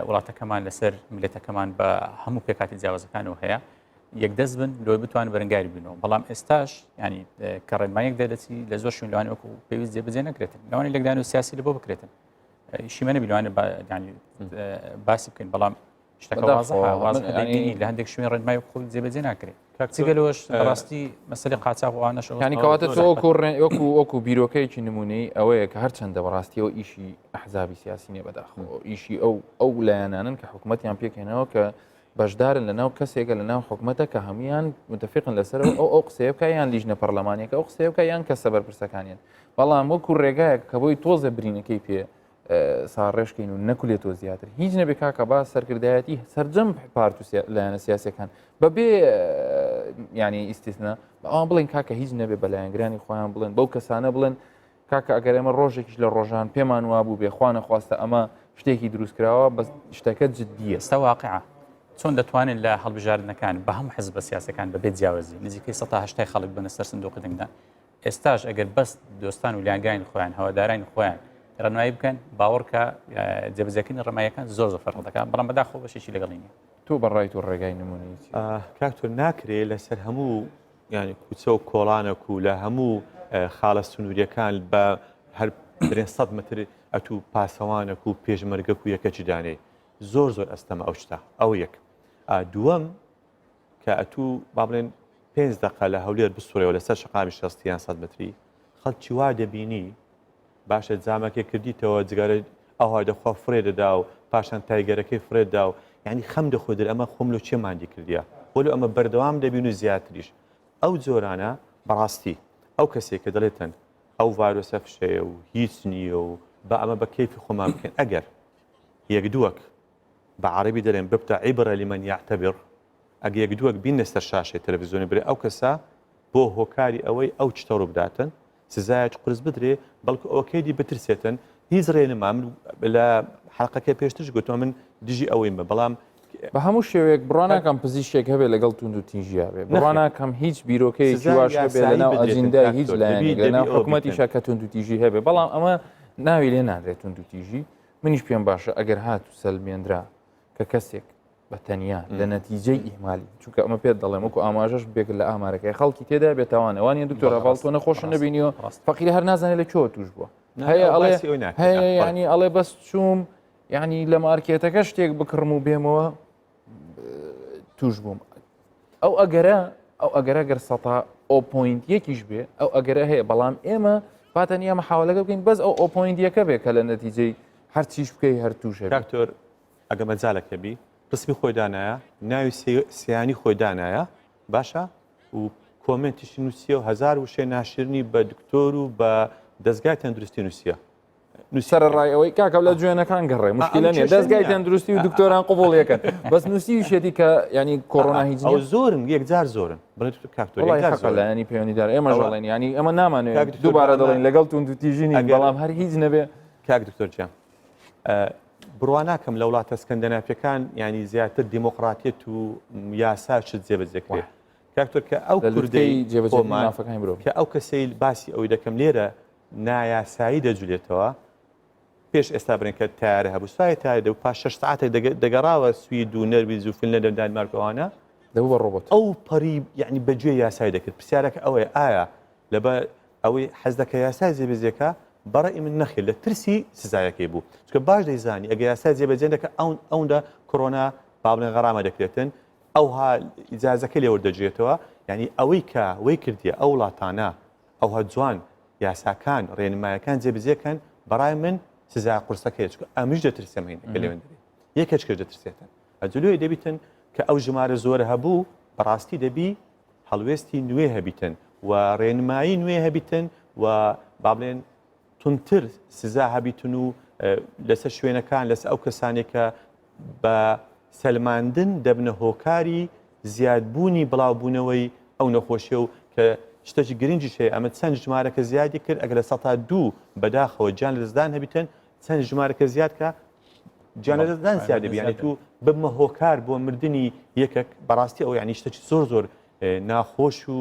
وڵاتەکەمان لەسەر ملێتەکەمان بە هەموو پێکاتی جیاوازەکانەوە هەیە یەکدەست بن لۆی بتوانن بەرەنگاری بنەوە بەڵام ئێستاش ینی کە ڕێنمایەک دەدەچی لە زۆر شوێن لەوانێ وەکو پێویست جێبەجێ نەکرێتن لەوانەیە لەگدان و سیاسی لە بۆ بکرێتن شیمەنە بیلوانە ینی باسی بکەین بەڵام شتەکە وازنی لە هەندێک شوێن ڕێنمای خۆی جێبەجێ ناکرێت جگەلەوەش ڕاستی مەسەلی قاچاق وانەش ینی کەواتە تۆ وەکو بیرۆکەیەکی نمونەی ئەوەیە کە هەرچەندە بەڕاستیەوە ئیشی ئەحزابی سیاسی نیە بەداخەوە ئیشی ئەو لایەنانن کە حکوومەتیان پێکەنەوە کە بەشدارن لە ناو کەسێکە لە ناو حکوومەتە کە هەمویان متفقن لەسەر ئەو قسەیە بکە یان لیژنە پەرلەمانیەکە ئەو قسەیە بکە یان کەسە بەرپرسەکانیان بەڵام وەکو ڕێگایەک کە بۆی تۆزە برینەکەی پێ ساڕێشکەین و نەکولێتەوە زیاتر هیچ نەبێ کاکە با سەرکردایەتی سەرجەم پارت و لایەنە سیاسەکان بەبێ ینی ئیسtisna ئەوان بڵێن کاکە هیچ نەبێ بەلایەنگرانی خۆیان بڵێن بەو کەسانە بڵێن کاکە ئەگەر ئێمە ڕۆژێکیش لە ڕۆژان پێمان وابوو بێخوا نەخواستە ئەمە شتێکی دروستکراوە بە شتەکە جددیە ئێستا واقعە چۆن دەتوانین لە هەڵبژاردنەکان بە هەموو حزب سیاسەکان بەبێت جیاوازی نزیکەی 180 خەڵک بنە سەر سندوقی دەنگدان ئێستاش ئەگەر بەس دۆستان و لیانگرانی خۆیان هەوادارانی خۆیان ڕێنمایی بکەن باوەڕکە جێبەجێکردنی ڕێمایەکان زۆر فەرق دەکات بەڵام بەداخەوە بەشێکی لەگەڵی نیە تۆ بەڕای تۆ ڕێگای نمونەی کاکتۆر ناکرێت لەسەر هەموو ینی کوچە و کۆڵانێک و لە هەموو خاڵە سنووریەکان بە هەر 100 متر ئەتوو پاسەوانێک و پێشمەرگەک و یەکەکی دانێ زۆر ئەستەمە ئەو شتە ئەو یەک دووەم کە ئەتوو با بڵێن 5 دقه لە هەولێر بسوڕێەوە لەسەر شقامی 60 100 متری خەڵکی وا دەبینی باشە جامەکە کردیتەوە جگارە ئەوهای دەخوا فرێ دەدا و پاشان تایگەرەکەی فرێدا و یعنی خەم دەخۆدر ئەمە خۆم لە چێماندی کردیا بۆ لە ئەمە بەردەوام دەبین و زیاتریش ئەو جۆرانە بەڕاستی ئەو کەسێک کە دەڵێتن ئەو ڤایرۆسە فشەیە و هیچ نییە و بە ئەمە بە کەیفی خۆمان بکەین ئەگەر یەک دووەک بە عەرەبی دەڵێن ببتە عیبرە لمن یعتبر ئەگە یەک دووەک بینە سەر شاشەی تەلەڤیزیۆنی برێ ئەو کەسە بۆ هۆکاری ئەوەی ئەو چتە ڕوو بداتن سزایەک قرس بدرێ بەڵکو ئەوەکەیدی بترسێتن هیچ ڕێنما من لە حەڵقەکە پێشترش گوتوە من دژی ئەوەیمە بەڵام بە هەموو شێوەیەک بڕواناکەم پزیشێک هەبێ لەگەڵ تونند و تیژیا بێ بڕواناکەم هیچ بیرۆکەیەکی واش هەبێ لەناو ئەجندای هیچ لایەنێک لەناو حکوومەتیشا کە تونند و تیژی هەبێ بەڵام ئەمە ناوی لێ نادرێت تونند و تیژی منیش پێم باشە ئەگەر هات و سەلمێنرا کە کەسێک بە تەنیا لە نەتیجەی ئیهمالی چونکە ئەمە پێت دەڵێم وەکو ئاماژەش بێک لە ئامارەکەی خەڵکی تێدا بێتوانەوانە دکتۆر هەواڵ تۆ نەخۆش نبینیەوە فەقیری هەر نازانێت لە کێوە توش بووە هەیە ینی ئەڵێ بەس چوم ینی لە مارکێتەکە شتێک بکڕم و بێمەوە توش بووم ئەو ئەگەرە گەر سەتا ئۆپۆینت یەکیش بێ ئەو ئەگەرە هەیە بەڵام ئێمە فاتەنیا مەحاولەکە بکەین بەس ئەو ئۆپۆینت یەکە بێ کە لە نەتیجەی هەر چیش بکەی هەر توش کاکتۆر ئەگە مەجالێکە بی ڕسمی خۆی دانایە ناوی سیانی خۆی دانایە باشە و کۆمنتیشی نووسیە و هەزار وشەی ناشرنی بە دکتۆر و بە دەستگای تەندروستی نووسیە سەر ڕایەوەی کاکە لە جوێنەکان گەڕێ مشکلە نیە دەستگای تەندروستی و دکتۆران قوبوڵیەکەن بەس نووسی وشێتی کە ینی کۆڕۆنا هیچ زۆرن یەکجار زۆرن کاکتۆرلایانی پەیوەندیدار ئێمە ژەڵێن ینی ئەمە نامانوێت دووبارە دەڵێن لەگەڵ تونند و تیژینی بەڵام هەر هیچ نەبێ کاک دکتۆر جیان بڕواناکەم لە وڵاتە سکەندەنافیەکان ینی زیاتر دیموقراتیت و یاسا شت جێبەجێکرێت کاکتۆر کە ئەو کوردەی جێبەجێ کە ئەو کەسەی باسی ئەوەی دەکەم لێرە نایاسایی دەجولێتەوە پێش ئێستا برێنکە تارە هەبوو سوای تارە و پاش 6 ساعتێک دەگەڕاوە سوید و نەرویز و فیلم لە دانمارکەوانە دەبوو بە ڕۆبۆت ئەو پەری یعنی بەگوێ یاسای دەکرد پرسیارەکە ئەوەیە ئایا لەبەر ئەوەی حەز دەکە یاسای جێبەجێکە بەڕێی من نەخێت لە ترسی سزایەکەی بوو چکە باش دەیزانی ئەگە یاسای جێبەجێ دەکە ئەوەندە کۆرۆنا با بڵێن غەرامە دەکرێتن ئەوها ئیجازەکە لێ وەردەگرێتەوە یعنی ئەوەی کە وەی کردیە ئەو وڵاتانە ئەوها جوان یاساکان ڕێنمایەکان جێبەجێکەن بەڕای من سزای قورسەکەی چکە ئەمیش دەترسێمەین لەوێن یەکەچ کرد دەترسێتن ئەجلوی دەبیتن کە ئەو ژمارە زۆرە هەبوو بەڕاستی دەبی هەڵوێستی نوێ هەبیتن و ڕێنمایی نوێ هەبیتن و با بڵێن تونتر سزا هەبیتن و لەسەر شوێنەکان لەسەر ئەو کەسانێکە بە سەلماندن دەبنە هۆکاری زیادبوونی بڵاوبوونەوەی ئەو نەخۆشیە و کە شتێکی گرنگی شەیە ئەمە چەند ژمارەکە زیادی کرد ئەگەر لە 102 بەداخەوە گیان لەدەستدان هەبیتن چەند ژمارەکە زیادکە گیان لەدەستدان زیاد دەبی یعنی تو ببمە هۆکار بۆ مردنی یەکێک بەڕاستی ئەو یعنی شتێکی زۆر ناخۆش و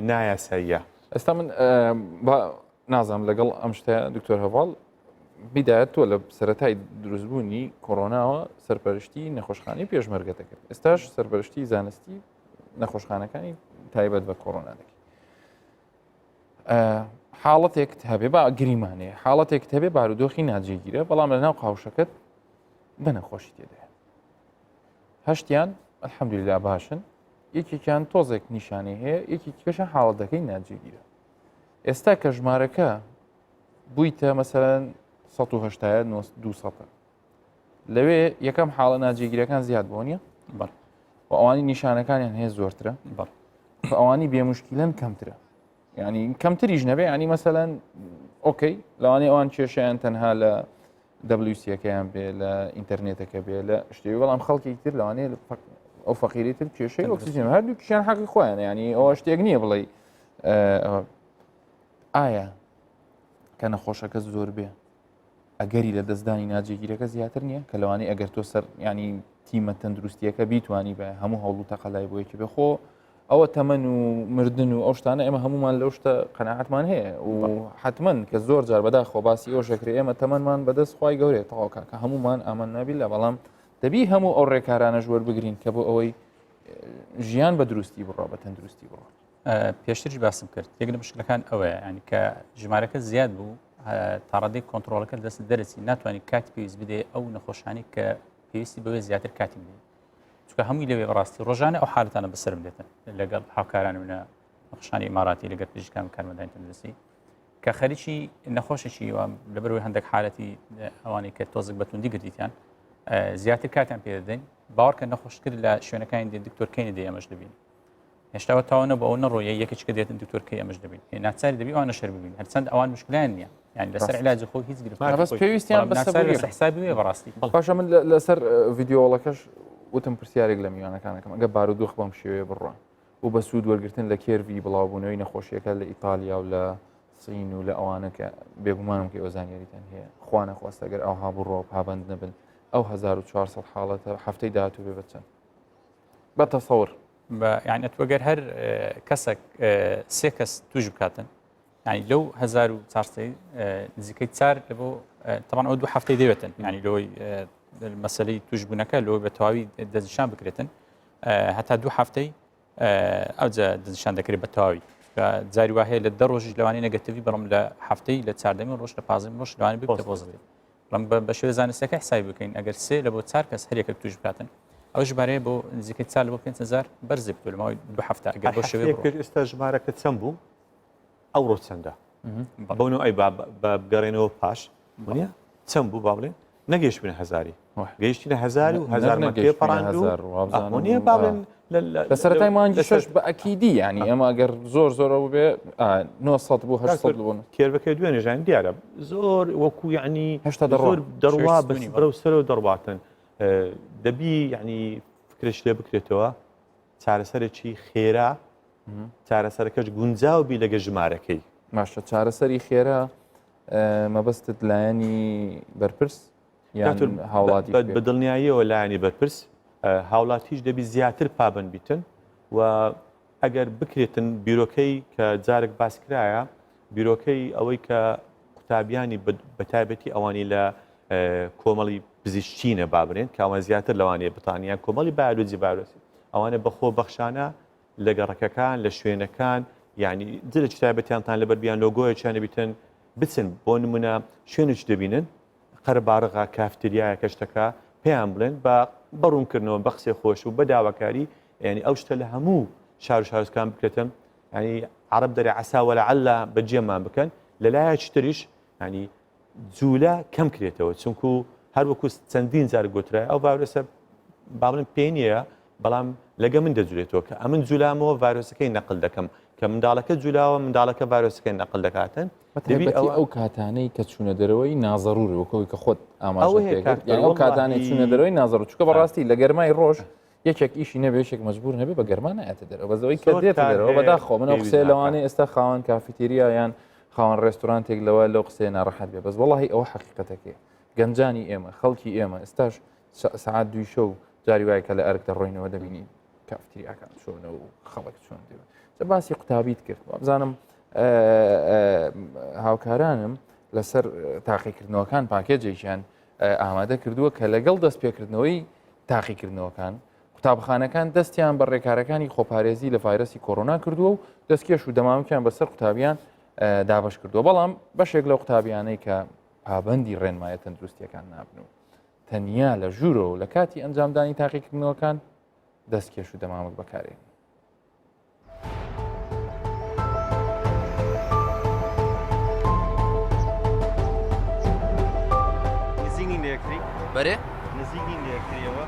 نایاساییە ئێستا من نازانم لەگەڵ ئەم شتەیە دکتۆر هەواڵ بیدایەت تۆ لە سەرەتای دروستبوونی کۆڕۆناوە سەرپەرشتی نەخۆشخانەی پێشمەرگەتە کرد ئێستاش سەرپەرشتی زانستی نەخۆشخانەکانی تایبەت بە کۆڕۆنا دەکەی حاڵەتێک هەبێ با گریمانەیە حاڵەتێک هەبێ بارودۆخی ناجێگیرە بەڵام لە ناو قاوشەکەت بە نەخۆشی تێدایە هەشتیان ئەلحەمدولیلا باشن یەکێکیان تۆزێک نیشانەی هەیە یەکێکی کەشە حاڵەتەکەی ناجێگیرە ئێستا کە ژمارەکە بوویتە مەسەرەن 1970 لەوێ یەکەم حاڵە ناجێگیرەکان زیاد بۆ نیە و ئەوانی نیشانەکانیان هەیە زۆرترە ئەوانی بێمشکیلەن کەمترە ینی کەمتریش نەبێ ینی مەسەلەن ئۆکەی لەوانەیە ئەوان کێشیان تەنها لە WCەکەیان بێ لە ئینتەرنێتەکە بێ لە شتێوی بەڵام خەڵکی تر لەوانەیە ئەو فەقیریتر کێشەی ئۆکسیژن هەردوو کیشیان حەقی خۆیان ینی ئەوە شتێک نییە بڵێ ئایا کە نەخۆشەکە زۆر بێ ئەگەری لە دەستدانی ناجێگیرەکە زیاتر نییە کە لەوانەیە ئەگەر تۆ سەر ینی تیمە تەندروستیەکە بیتوانی بە هەموو هەوڵ و تەقەلای بۆ یەکی بخۆ ئەوە تەمەن و مردن و ئەو شتانە ئێمە هەمومان لەو شتە قەناعەتمان هەیە و حتمما کە زۆر جار بەداخۆ باسی ئەو شەکرێ ئێمە تەمەنمان بەدەست خوای گەورێت تەواوکە کە هەمومان ئامان نابی لە بەڵام دەبی هەموو ئەو ڕێکارانە ژوەر بگرین کە بۆ ئەوەی ژیان بە دروستی بڕۆ بە تەندروستی بڕۆ پێشتری باسم کرد یەک لە مشکلەکان ئەوەیە ینی کە ژمارەکە زیاد بوو تاڕادەی کۆنتترۆلەکە دەست دەرەچی ناتوانانی کاتی پێویست بدێ ئەو نەخۆشانی کە پێویستی بەوێ زیاتر کاتی بدێ چکە هەمووی لەوێ ڕاستی ڕۆژانە ئەو حالەتانە بەسرم دێتن لەگەڵ هاوکاران و نەخۆشانی ئیماراتی لەگەڵ پزیشکان و کارمەندانی تەندروستی کە خەریکی نەخۆشێکی لەبەرەوەی هەندێک حالەتی ئەوانەی کە تۆزێک بەتوندی گردیتیان زیاتر کاتیان پێ دەدەین باوەڕکە نەخۆشکرد لە شوێنەکانی دکتۆرکەینی دێ ئەمەش دەبین هێشتاوە تاوانە بە ئەو نەڕۆیە یەکێککە دێتن دکتۆرکەی ئەمەش دەبین ناچاری دەبی ئەوانە شەر ببین هەرچەند ئەوان مشکلیان نییە یعنی لەسەر علاج خۆ هیچ بەس پێویستیان بەسەر حسابی وێ بەڕاستی پاشە من لەسەر ڤیددیۆڵەکەش وتم پرسیارێک لە میوانەکانەکەم ئەگە بارودۆخ بەم شێوەیە بڕۆن و بە سوود وەرگتن لە کێروی بڵاوبوونەوەی نەخۆشیەکە لە ئیتالیا و لە سین و لە ئەوانە کە بێگومانم کە ئۆزانیاریتان هەیە خوانە خواستە ئەگەر ئەوها بڕۆ پابند نەبن ئەو 1400 حاڵەتە هەفتەی داهاتوو بێ بچەند بە تەسەور یعنی ئەتوەگەر هەر کەسێک سێ کەس توش بکاتن ینی لەو 1400 نزیکەی چار لە بۆ تەمان ئەو دوو هەفتەی دەوێتن ینی لەوەی مەسلەی توشبوونەکە لەوەی بە تەواوی دەستنیشان بکرێتن هەتا دوو هەفتەی ئەوجا دەستنیشان دەکرێت بە تەواوی جاری وهەیە لە 10 ڕۆژی لەوانی نەگەتیڤی بەڵام لە هەفتەی لە 14 ڕۆژ لە 15 ڕۆژ لەوانی بێتە پۆزیتیڤ بەڵام بە شێوە زانستیەکە حسابی بکەین ئەگەر سێ لە بۆ 4 کەس هەر یەکێک توش بکاتن ئەو ژمارەیە بۆ نزیکەی 4 لە بۆ 5000 بەرزی بتوێت لەماوەی دوو هەفتە ئەگەر بۆ شێوەیە ئێستا ژمارەکە چەند بوو ئەوڕۆ چەندە بەونەوە ئەی بگەڕێنەوە پاش وانە چەند بوو با بڵێن نەگەیشتبوونە هەزاری گەیشتینە 1000 و 1000 پێ پەڕاند و نییە با بڵێن لە سەرەتای مانگی شەش بە ئەکیدی ینی ئەمە ئەگەر زۆرەوە بێ 900 بوو 800 بوون کێربەکە دوێنێژان دیارە زۆر وەکو یعنی هێشتا دەڕوا بەرە و سەر و دەڕواتن دەبی یعنی فکرش لێ بکرێتەوە چارەسەرێکی خێرا چارەسەرەکەش گونجاوبی لەگە ژمارەکەی ماشە چارەسەری خێرا مەبەستت لایەنی بەرپرس هاوڵاتی بەدڵنیاییەوە لایەنی بەرپرس هاوڵاتیش دەبی زیاتر پابند بیتن و ئەگەر بکرێتن بیرۆکەی کە جارێک باس کرایە بیرۆکەی ئەوەی کە قوتابیانی بەتایبەتی ئەوانی لە کۆمەڵی پزیشکینە بابرێن کاوان زیاتر لەوانەیە بتانیان کۆمەڵی بایۆلۆجی ڤایرۆسی ئەوانە بەخۆ بەخشانە لە گەڕەکەکان لە شوێنەکان یعنی جلە تایبەتیانتان لەبەر بیان لۆگۆیەکیانە بیتن بچن بۆ نمونە شوێنش دەبینن قەرەبارغا کافتریایە کەشتەکە پێیان بڵێن بە بەڕوونکردنەوە بە قسێ خۆش و بە داواکاری ینی ئەو شتە لە هەموو شار و شارستان بکرێتن ینی عرب دەرێ عەسا وەلەعەلە بەجێمان بکەن لەلایەکی تریش ینی جوولە کەم کرێتەوە چونکو هەر وەکو چەندین جار گوترای ئەو ڤایرۆسە با بڵێن پێی نییە بەڵام لەگە من دەجوولێتەوە کە ئەمن جوولامەوە ڤایرۆسەکەی نەقل دەکەم کە منداڵەکە جوولاوە منداڵەکە ڤایرۆسەکەی نەقل دەکاتن ئەو کاتانەی کە چوونە دەرەوەی نازەڕوری وەکەوەی کە خۆت ئاماژەکرد ئەو کاتانەی چوونە دەرەوەی نازەڕ چووکە بەڕاستی لە گەرمای ڕۆژ یەکێک ئیشی نەبێ یەکێک مەجبور نەبێ بە گەرمان نایەتە دەرەوە بەزەوەی کە دێتە دەرەوە بەداخۆ من ئەو قسێ لەوانەیە ئێستا خاوەن کافیتێریا یان خاوەن ڕێستورانتێک لەوە لەو قسێ ناڕەحەت بێ بەس وەڵاهی ئەوە حەقیقەتەکەیە گەنجانی ئێمە خەڵکی ئێمە ئێستاش سەعات دوی شەو جاری وایە کە لە ئەرک دەڕۆینەوە دەبینی کافتریاکان چۆنە و خەڵک چۆن دێوە باسی قوتابیت کرد بزانم هاوکارانم لەسەر تاقیکردنەوەکان پاکێجێکیان ئامادە کردووە کە لەگەڵ دەست پێکردنەوەی تاقیکردنەوەکان قوتابخانەکان دەستیان بە ڕێکارەکانی خۆپارێزی لە ڤایرۆسی کۆڕۆنا کردووە و دەستکێش و دەمامکیان بەسەر قوتابیان دابش کردووە بەڵام بەشێک لە قوتابیانەی کە پابەندی ڕێنمایە تەندروستیەکان نابن و تەنیا لە ژوورەوە لە کاتی ئەنجامدانی تاقیکردنەوەکان دەستکێش و دەمامک بەکارێن بەرێ نزیگین لەکرێەوە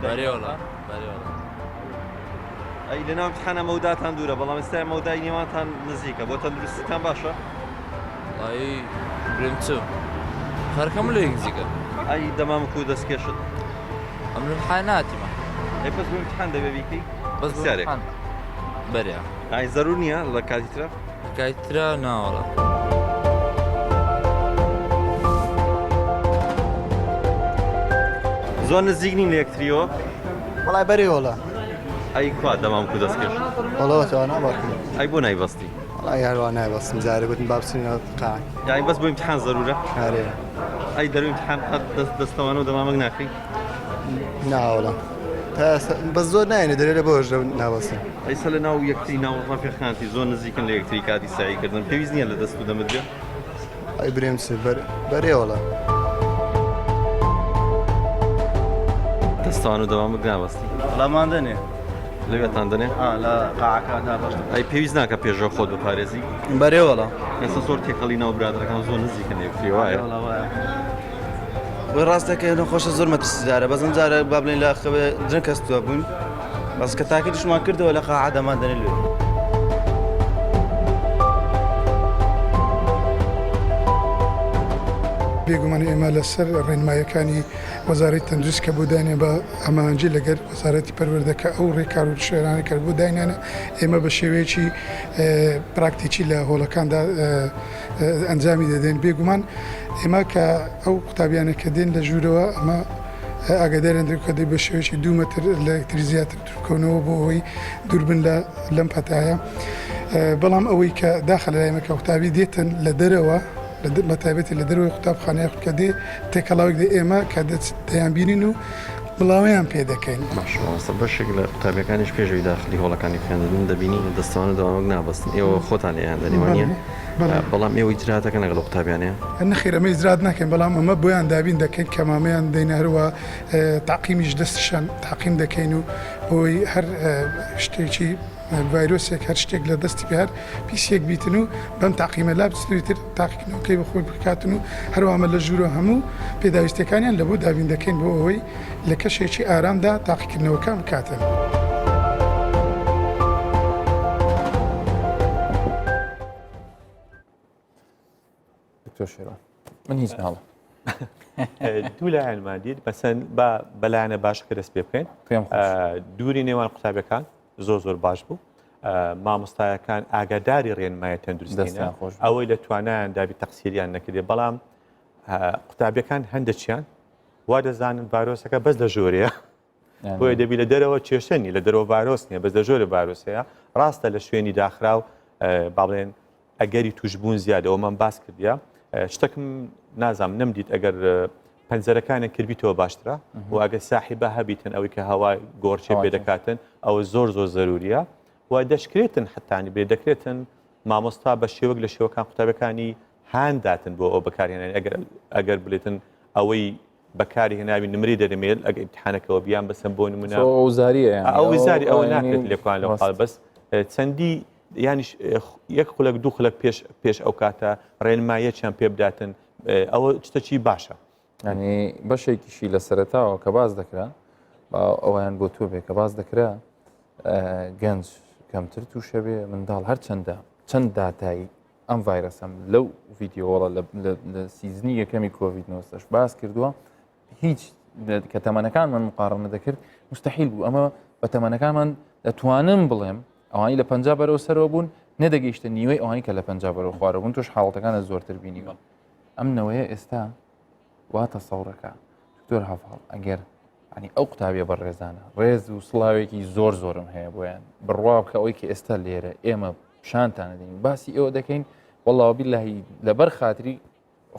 بەرێوەڵە بەرێوەڵە ئەی لە ناو امتحانە مەوداتان دوورە بەڵام ئێستا مەودای نێوانتان نزیکە بۆ تەندروستیتان باشە وڵی برم چوو خەرکەم لە نزیکە ئەی دەمامک و دەستکێشت ئەم حاناتیمە ئەی بەس بۆ امتحان دەبێ بیکەی بەس سیارێک بەرێ ئای زەرور نییە لە کاتیترە کایترا ناوەڵە زۆر نزیک نین لە یەکتریەوە وڵای بەرێوەڵە ئەی کوا دەمامک و دەستکێشت وڵەوەتەوە نابڕ ئەی بۆ نایبەستی وڵای هەروە نایبەستم جارە گوتم با بچینەوە قاعە یای بەس بۆ امتحان زەرورە هەرێ ئەی دەروی امتحان قەت دەستەوانە و دەمامک ناکەی ناوەڵە بەس زۆر نایێنێ دەرێ لە بۆش نابەستم ئەیسا لە ناو یەکتری ناو ڕافێخانتی زۆر نزیکن لە یەکتری کاتی ساییکردن پێویست نییە لە دەست و دەمت بێ ئەی برێم چ بەرێوەڵە دەستەوان و دەمامک نابەستی وڵامان دەنێ لەوێتان دەنێ لە قاعەکە نابەستم ئەی پێویست ناکە پێشەوە خۆت بپارێزی بەرێوەڵە ئێستا زۆر تێکەڵی ناو برادەکان زۆر نزیکن لە یەکتری وایە بۆی ڕاستەکە خۆشە زۆر مەترسیدارە بەزم جارە با بڵێن لە درنگ کەستووە بوون بەس کە تاکە دشمان کردەوە لە قاعە دەمان دەنێ لێ بێگومان ئێمە لەسەر ڕێنمایەکانی وەزارەتی تەندروست کە بۆ داینێ بە ئەمانجی لەگەر وەزارەتی پەروەردەکە ئەو ڕێکار و شوێنانی کرد بۆ داینانە ئێمە بە شێوەیەکی پراکتیکی لە هۆڵەکاندا ئەنجامی دەدەین بێگومان ئێمە کە ئەو قوتابیانە کە دێن لە ژوورەوە ئەمە ئاگادارن کە دەی بە شێوەیەکی 2 مەتر لە ئەلکتریزیاتر دوورکەونەوە بۆ ئەوەی دووربن لەم پەتایە بەڵام ئەوەی کە داخل لایمە کە قوتابی دێتن لە دەرەوە بە تایبەتی لە دەروی قوتابخانەیە کە دێ تێکەڵاوێک دێ ئێمە کە دەیان بینین و بڵاویان پێ دەکەین باشە بەشێک لە قوتابیەکانیش پێشەوەی داخلی هۆڵەکانی خوێندن دەبینی دەستوانە دەوامک نابستن ئێوە خۆتان لێیان دەنیوانە بەڵام ئێوە ئیجراتەکەن لەگەڵ قوتابیانەیە نەخێر ئەمە ئیجرات ناکەین بەڵام ئەمە بۆیان دابین دەکەین کە مامەیان دەیناروە تاقیمیش دەستشان تاقیم دەکەین و بۆی هەر شتێکی ڤایرۆسێک هەر شتێک لە دەستی هەر پیسێک بیتن و بەم تاقیمە لا بستریتر تاقیکردنەوەکەی بەخۆی بکاتن و هەروەمە لە ژوورە هەموو پێداویستەکانیان لە بۆ دابین دەکەین بۆ ئەوەی لە کەشێکی ئارامدا تاقیکردنەوەکان بکاتن. دکتۆر شێرۆ من هیچ ناڵم دوو لایەنمان دیت بەسەن بەلایەنە باشکە دەست پێ بکەین دووری نێوان قوتابیەکان زۆر باش بوو مامۆستایەکان ئاگاداری ڕێنمایە تەندروستیە ئەوەی لە توانایان دابی تەقسیریان نەکردێ بەڵام قوتابیەکان هەندێکیان وا دەزانن ڤایرۆسەکە بەس لە ژۆرەیە بۆیە دەبی لە دەرەوە کێشەنی لە دەرەوە ڤایرۆس نییە بەس لە ژۆرە ڤایرۆسەیە ڕاستە لە شوێنی داخراو با بڵێن ئەگەری توشبوون زیادەوەمان باس کردیا شتێکم نازام نەمدیت ئەگەر پەنجەرەکانیان کردبییتەوە باشترە و ئەگە ساحیبە هەبیتن ئەوەی کە هەوای گۆڕچێ هەوا پێ دەکاتن ئەوە زۆر زەروریە و دەشکرێتن حتانی بێ دەکرێتن مامۆستا بە شێوەک لە شێوەکان قوتابەکانی هانداتن بۆ ئەو بەکارهێنانی ئەگەر بڵێتن ئەوەی بەکاری هێناوی نمری دەرمێت ئەگە ئیمتحانەکەەوە بیان بەسم بۆ نمونە زاریە ئەو زاری ئەوە ناکرێت لێکوان لە قال بەس چەندی ینی یەک خولک دوو خولک پێش ئەو کاتە ڕێنمایەکیان پێ بداتن ئەوە شتێکی باشە. ینی بەشێکیشی لە سەرەتاوە کە باز دەکرا ئەویان بۆ تۆ بێ کە باز دەکرا گەنج کەمتر تووشە بێ منداڵ هەر چەند داتایی ئەم ڤایرەسم لەو ڤیددیۆڵە لە سیزنی یەکەمی کۆڤید 19 باز کردووە هیچ کە تەمەنەکانمان مقارنە دەکرد مستحیل بوو ئەمە بە تەمەنەکانمان دەتوانم بڵێم ئەوانی لە پەنجا بەرەوە سەرەوە بوون نەدەگەیشتە نیوەی ئەوانی کە لە پەنجا بەرەوە خوارە بوون توش حاڵەتەکانە زۆرتر بینیوە ئەم نەوەیە ئێستا واتە سەوڕەکە دکتۆر هەڤاڵ ئەگەر ینی ئەو قوتابیە بە ڕێزانە ڕێز و سڵاوێکی زۆرم هەیە بۆیان بڕوا بکە ئەوەی کە ئێستا لێرە ئێمە پیشانتانە دەین باسی ئێوە دەکەین وەڵاوە بیللهی لەبەر خاتری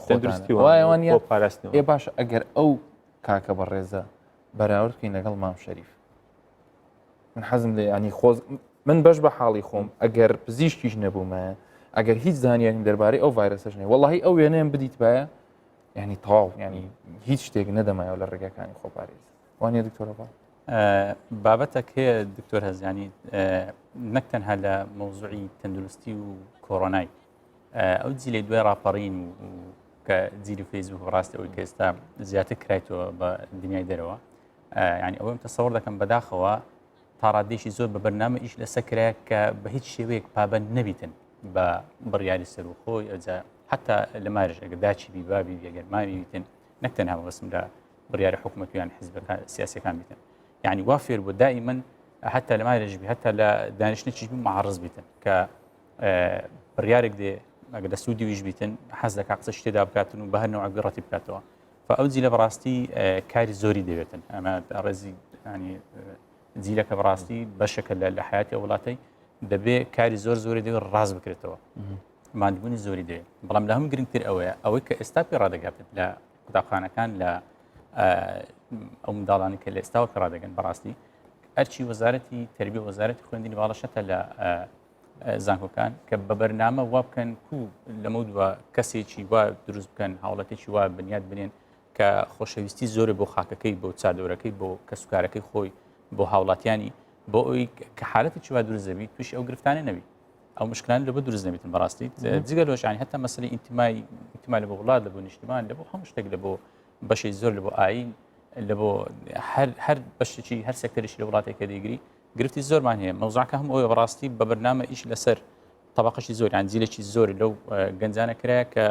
خۆوایوانە پاراستنەوە ئێ باشە ئەگەر ئەو کاکە بە ڕێزە بەراورد بکەین لەگەڵ مام شەریف من حەزم لێ ینی خۆز من بەش بە حاڵی خۆم ئەگەر پزیشکیش نەبوومە ئەگەر هیچ زانیاریم دەربارەی ئەو ڤایرەسەش نێ وەڵی ئەو وێنەیەم بدیت باە ینی تاو ینی هیچ شتێک نەدەمایەوە لە ڕێگەکانی خۆپارێز وانە دکتۆرە بە بابەتە کێ دکتۆر هەزیانی نەک تەنها لە مۆزوعی تەندروستی و کۆڕۆنای ئەو جیلەی دوای ڕاپەڕین و کە جیری فەیسبوک ڕاستی ئەوی کە ئێستا زیاتر کرایتەوە بە دنیای دەرەوە ینی ئەوەم تەسەوڕ دەکەم بەداخەوە تا ڕادێشی زۆر بە بەرنامە ئیش لەسەر کرایە کە بە هیچ شێوەیەک پابەند نەبیتن بە بڕیاری سەر و خۆی ئەوجا حتا لە مارش ئەگە داچی بی بابی ئەگەر ماوی بیتن نەک تەنها بەسم لە بڕیاری حکوومەتیان حیزبەکان سیاسەکان بیتن یعنی وا فێر بۆ دائیمەن حتا لە مارێژ بی هەتا لە دانیشتێکیش بی معارض بیتن کە بڕیارێک دێ ئەگە دە سوودی ویش بیتن حەز دەکا قسە شتێدا بکاتن و بە هەر نوع گڕەتی بکاتەوە فەو جیلە بەڕاستی کاری زۆری دەوێتن ئەمە ڕێزی ینی جیلەکە بەڕاستی بەشەکە لە حیاتی وڵاتی دەبێ کاری زۆری دەوێت ڕاز بکرێتەوە مادبوونی زۆری دەوێت بەڵام لە هەم گرنگتر ئەوەیە ئەوەی کە ئێستا پێ ڕادەگاتن لە قوتابخانەکان لە ئەو منداڵانی کە لە ئێستاوە پێ ڕادەگەن بەڕاستی ئەرچی وەزارەتی تەربیە وەزارەتی خوێندنی باڵەشەتە لە زانکۆکان کە بە بەرنامە وا بکەن و لەمە دووە کەسێکی وا دروست بکەن هاوڵەتێکی وا بنیاد بنێن کە خۆشەویستی زۆرە بۆ خاکەکەی بۆ چادۆرەکەی بۆ کەسوکارەکەی خۆی بۆ هاوڵاتیانی بۆ ئەوی کە حالەتێکی وا دروست دەبی تووشی ئەو گرفتانە نەبی ئەو مشکلان لە بۆ دروست نەبێتن بەڕاستی جگە لۆژانی هەتا مەسەلەی ئینتیمای لە بۆ وڵات لە بۆ نیشتمان لە بۆ هەموو شتێک لە بۆ بەشی زۆر لە بۆ ئاین لە بۆ هەر بەشێکی هەر سێکتەرێکی لە وڵاتێکە دەیگری گرفتی زۆرمان هەیە مەوزوعەکە هەموو ئەوە بەڕاستی بە بەرنامە ئیش لەسەر طبقەشی زۆر یان جیلێکی زۆر لەو گەنجانە کرایە کە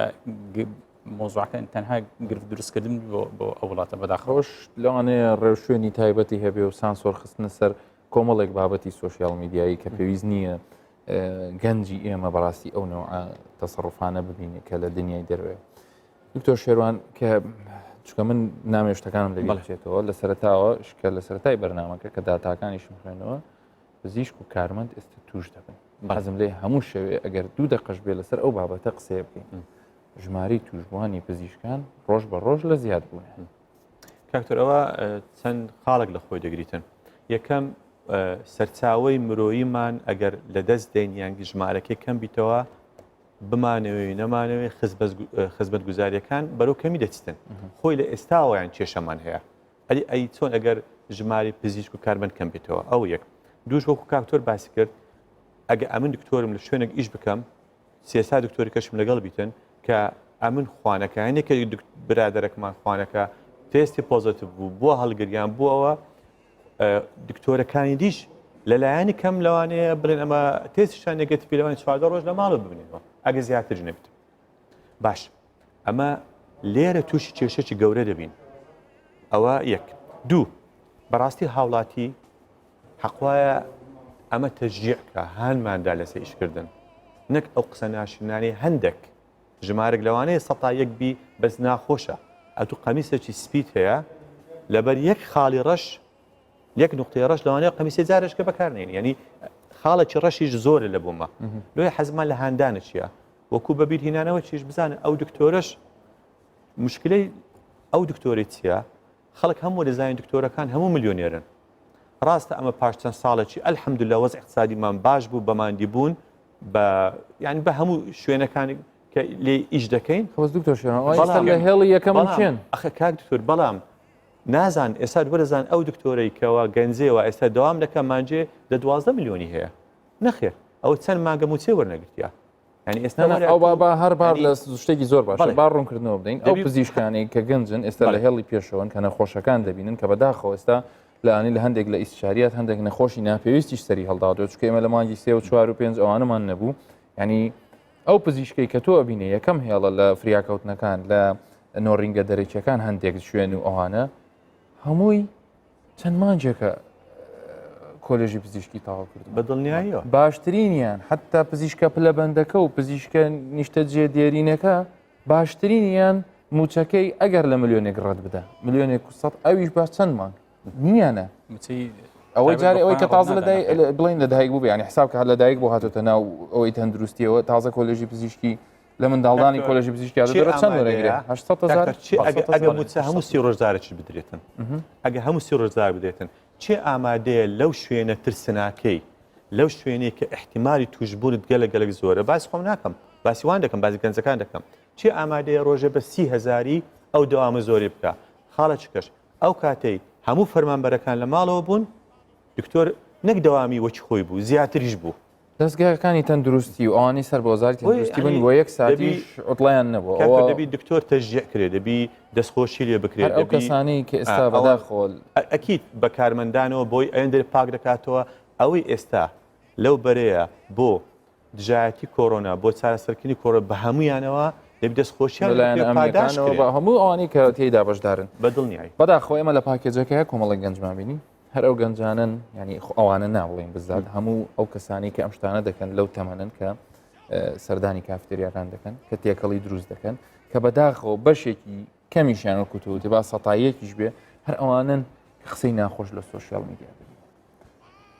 مۆزوعەکە تەنها گرفت دروستکردن بۆ ئەو وڵاتە بەداخەوەش لەوانەیە ڕێوشێنی تایبەتی هەبێ و سانسۆر خستنە سەر کۆمەڵێک بابەتی سوۆسیال میدیایی کە پێویست نییە گەنجی ئێمە بەڕاستی ئەو نەوع تەسەڕوفانە ببینێت کە لە دنیای دەروێ دکتۆر شێروان کە چکە من نامێ شتەکانم لە بچێتەوە لە سەرتاوە شکە لە سەرای بەرنامەکە کە داتاکانیشم خوێنەوە پزیشک و کارمەند ئێستا توش دەبن بەحەزم لێ هەموو شەوێ ئەگەر دوو دەقەش بێ لەسەر ئەو بابەتە قسێ بکەین ژماری توشبوانی پزیشکان ڕۆژ بە ڕۆژ لە زیاد بوون کاکتۆرەوە چەند خاڵک لە خۆی دەگریتن یەکەم سەرچاوی مرۆییمان ئەگەر لە دەست دێن یانگی ژمارەکەی کەم بیتەوە بمانەوەی نەمانەوەی خزمەت گوزاریەکان بەرەو کەمی دەچتن خۆی لە ئێستاوەیان کێشەمان هەیە ئەی چۆن ئەگەر ژماری پزیشک و کارمەند کەم بێتەوە ئەو یەک دووش وەکو کاکتۆر باسی کرد ئەگە ئەمن دکتۆرم لە شوێنێک ئیش بکەم سیاسا دکتۆری کەشم لەگەڵ بیتن کە ئەمن خوانەکە هەنێکە برادەرەکمان خوانەکە تێستی پۆزتیڤ بوو بۆ هەڵگریان بووەوە دکتۆرەکانی دیش لەلایەنی کەم لەوانەیە بڵێن ئەمە تێستیشان نێگەتیڤی لەوانی 14 ڕۆژ لە ماڵە ببینێتەوە ئەگە زیاتر نەبێت باش ئەمە لێرە تووشی کێشەی گەورە دەبین ئەوە یەک دوو بەڕاستی هاوڵاتی حەقوایە ئەمە تەشجیعکە هەنماندا لەسەر ئیشکردن نەک ئەو قسە ناشنانی هەندێک ژمارەك لەوانەیە سەتا یەک بی بەس ناخۆشە ئەتو قەمیسێکی سپیت هەیە لەبەر یەک خاڵی ڕەش یەک نقطەی ڕەش لەوانەیە قەمیسێ جارێشکە بەکارنێن ینی خاڵێکی ڕەشیش زۆرە لە بۆمە لۆی حەزمان لە هاندانە چییە وەکو بەبییر هینانەوە چیش بزانە ئەو دکتۆرەش مشکلەی ئەو دکتۆری چییە؟ خەڵک هەموو دەزانین دکتۆرەکان هەموو ملیۆنێرن. ڕاستە ئەمە پاش چەند ساڵێکی ئەلحەمدولillah وەزع اقتصادیمان باش بوو بەماندی بوون ینی بە هەموو شوێنەکانی کە لێ ئیش دەکەین خۆز دکتۆر شێنەوە لە هێڵی یەکەم چێن ئەخ کاک دکتۆر بەڵام نازان ئێستا وەرەزان ئەو دکتۆرەی کەەوە گەنجەوە ئێستا دەوام دەکەم مانجێ لە 12 ملیۆنی هەیە نەخێر ئەوە چەند مانگە موچێ وەرنەگرتیا ینی ئێستا ئەو با هەر بار لە شتێکی زۆر باش با ڕوونکردنەوە بدەین ئەو پزیشکانی کە گەنجن ئێستا لە هێڵی پێشەوەن کە نەخۆشەکان دەبینن کە بەداخەوە ئێستا لەانی لە هەندێک لە ئیسشاریات هەندێک نەخۆشی ناپێویستیش سەری هەڵداوە چکە ئێمە لە مانگی 3 و 4 و 5 ئەوانەمان نەبوو ینی ئەو پزیشکەی کە تۆ ئەبینێ یەکەم هێڵە لە فریاکەوتنەکان لە نۆڕینگە دەرەکیەکان هەندێک شوێن و ئەوانە هەمووی چەند مانجێکە کۆلێژی پزیشکی تاوا کرد بە دڵنیاییەوە باشترینیان حتا پزیشکە پلەبەندەکە و پزیشکە نیشتە جێ دێرینەکە باشترینیان موچەکەی ئەگەر لە ملیۆنێک ڕەت بدە ملیۆنێک و سەد ئەویش باش چەند مانگ نییانە ئەوەی جارێ ئەوەی کە تازە بڵین لە دایک بوو ینی حساب کە لە دایک بۆ هاتوتە ناو ئەوەی تەندروستیەوە تازە کۆلێژی پزیشکی لە منداڵدانی کۆلێژی پزیشکی چەند وەرەگرێ 800,000 ئەگە موچە هەموو 30 ڕۆژدارێکی بدرێتن ئەگە هەموو 30 ڕۆژدار بدرێتن چێ ئامادەیە لەو شوێنە ترسناکەی لەو شوێنەیە کە احتیمالی توشبوونت گەلە زۆرە باسی خۆم ناکەم باسیوان دەکەم باسی گەنجەکان دەکەم چێ ئامادەیە ڕۆژە بە 30,000 ئەو دەوامە زۆری بکە خاڵە چکەش ئەو کاتەی هەموو فەرمانبەرەکان لە ماڵەوە بوون دکتۆر نەک دەوامی وەکی خۆی بوو زیاتریش بوو دەستگاکانی تەندروستی و ئەوانی سەر بۆ وەزارەتی تەندروستی بن بۆ یەک ساتیش ئۆتڵیان نەبووە دەبی دکتۆر تەژیع کرێ دەبی دەستخۆشی لێ بکرێت ئەو کەسانی کە ئێستا بەداخۆل ئەکییت بە کارمەندانەوە بۆی ئەندر پاک دەکاتەوە ئەوەی ئێستا لەو بەرەیە بۆ دژایەتی کۆرۆنا بۆ چارەسەرکردنی کۆرە بە هەمویانەوە دەبی دەستخۆشیان هەموو ئەوانی کە تێیدا بەشدارن بەدڵنیایی بەداخۆ ئێمە لە پاکێجەکەی کۆمەڵی گەنجمان بینی هەر ئەو گەنجانن ینی ئەوانە ناوڵین بزات هەموو ئەو کەسانی کە ئەم شتانە دەکەن لەو تەمەنن کە سەردانی کافتریاکان دەکەن کە تێکەڵی دروست دەکەن کە بەداخەوە بەشێکی کەمیشیان کوتوتی با سەتایەکیش بێ هەر ئەوانن قسەی ناخۆش لە سوۆسیال میدیا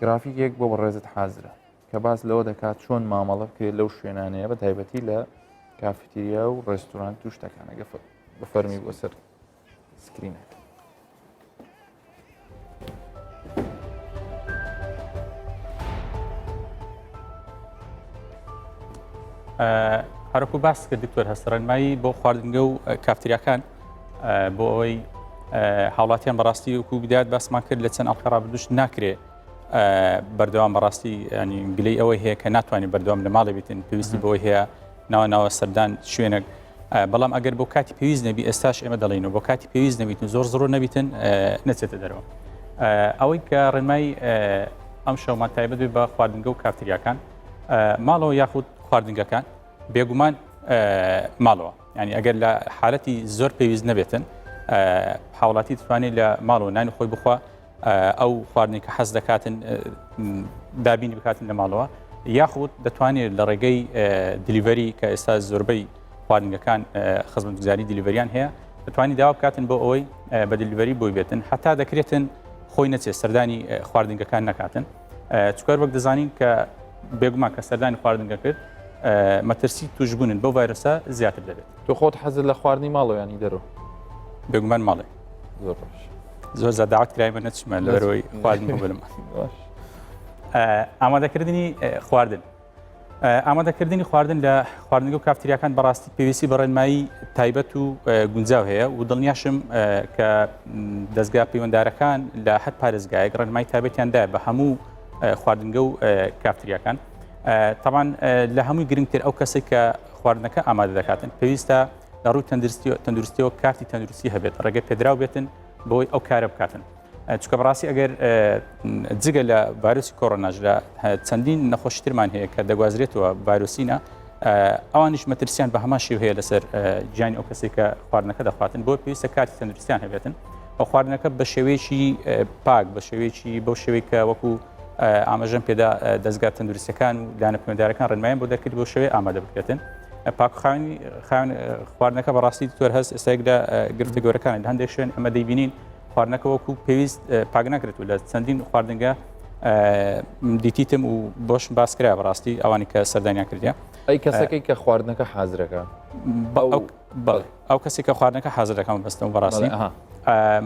گرافیکێک بۆ بەڕێزت حازرە کە باس لەوە دەکات چۆن مامەڵە بکرێت لەو شوێنانەیە بە تایبەتی لە کافتریا و ڕێستوران توش دەکانەگە بە فەرمی بۆ سەر سکرینەکە هەرکو باس کرد دکتۆر هەستەڕێنمایی بۆ خواردنگە و کافتریاکان بۆ ئەوەی هاوڵاتیان بەڕاستی وکو بدات باسمان کرد لە چەند ئەڵقە ڕابردوش ناکرێ بەردەوام بەڕاستی ینی گلەی ئەوەی هەیە کە ناتوانێت بەردەوام لە ماڵی بیتن پێویستی بۆی هەیە ناوە سەردان شوێنێک بەڵام ئەگەر بۆ کاتی پێویست نەبی ئێستاش ئێمە دەڵێنەوە بۆ کاتی پێویست نەبیتن زۆر زۆر نەبیتن نەچێتە دەرەوە ئەوەی کە ڕێنمایی ئەم شەومان تایبەت بێ بە خواردنگە و کافتریاکان ماڵەوە یاخود خواردنگەکان بێگومان ماڵەوە ینی ئەگەر لە حالەتی زۆر پێویست نەبێتن هاوڵاتی دەتوانێت لە ماڵەوە نانی خۆی بخوا ئەو خواردنی کە حەز دەکاتن دابینی بکاتن لە ماڵەوە یاخود دەتوانێت لە ڕێگەی دیلیڤەری کە ئێستا زۆربەی خواردنگەکان خزمەتگوزاری دیلیڤەریان هەیە دەتوانانی داوا بکاتن بۆ ئەوەی بە دیلیڤەری بۆی بێتن حتا دەکرێتن خۆی نەچێت سەردانی خواردنگەکان نەکاتن چکار وەک دەزانین کە بێگومان کە سەردانی خواردنگە کرد مەترسی توشبوونن بۆ ڤایرۆسە زیاتر دەبێت تۆ خۆت حەزت لە خواردنی ماڵەوەیانی دەرەوە بێگومان ماڵێ زۆر باش زۆر زاداوت کرایمە نەچمە لە بەرەوەی خواردن بڵم ئامادەکردنی خواردن ئامادەکردنی خواردن لە خواردنگە و کافتریاکان بەڕاستی پێویستی بە ڕێنمایی تایبەت و گونجاو هەیە و دڵنیاشم کە دەستگا پەیوەنددارەکان لە حد پارێزگایەک ڕێنمایی تایبەتیاندا بە هەموو خواردنگە و کافتریاکان طبعا لە هەمووی گرنگتر ئەو کەسێک کە خواردنەکە ئامادە دەکاتن پێویستە لە ڕووی تەندروستیەوە کارتی تەندروستی هەبێت ڕێگەی پێدراو بێتن بۆی ئەو کارە بکاتن چکە بەڕاستی ئەگەر جگە لە ڤایرۆسی کۆڕۆناژ لە چەندین نەخۆشیترمان هەیە کە دەگوازرێتەوە ڤایرۆسینە ئەوانیش مەترسیان بە هەمان شێو هەیە لەسەر گیانی ئەو کەسێک کە خواردنەکە دەخواتن بۆ پێویستە کارتی تەندروستیان هەبێتن ئەو خواردنەکە بە شێوەیەکی پاک بە شێوەیەکی بەو شێوەیە کە وەکو ئاماژەم پێدا دەستگا تەندروستیەکان و دانە پەیوەنددارەکان ڕێنماییان بۆ دەکرد بۆ شێوەیە ئامادە بکرێتن پاکخاوێنی خواردنەکە بەڕاستی تۆر هەست ئێستاێک لە گرفتە گەورەکان لە هەندێک شوێن ئەمە دەیبینین خواردنەکە وەکو پێویست پاک ناکرێت و لە چەندین خواردنگە دیتیتم و بۆشم باس کرا بەڕاستی ئەوانی کە سەردانیان کردیا ئەی کەسەکەی کە خواردنەکە حازرەکە ئەو کەسی کە خواردنەکە حاضر دەکەم بەستەوە بەڕاستی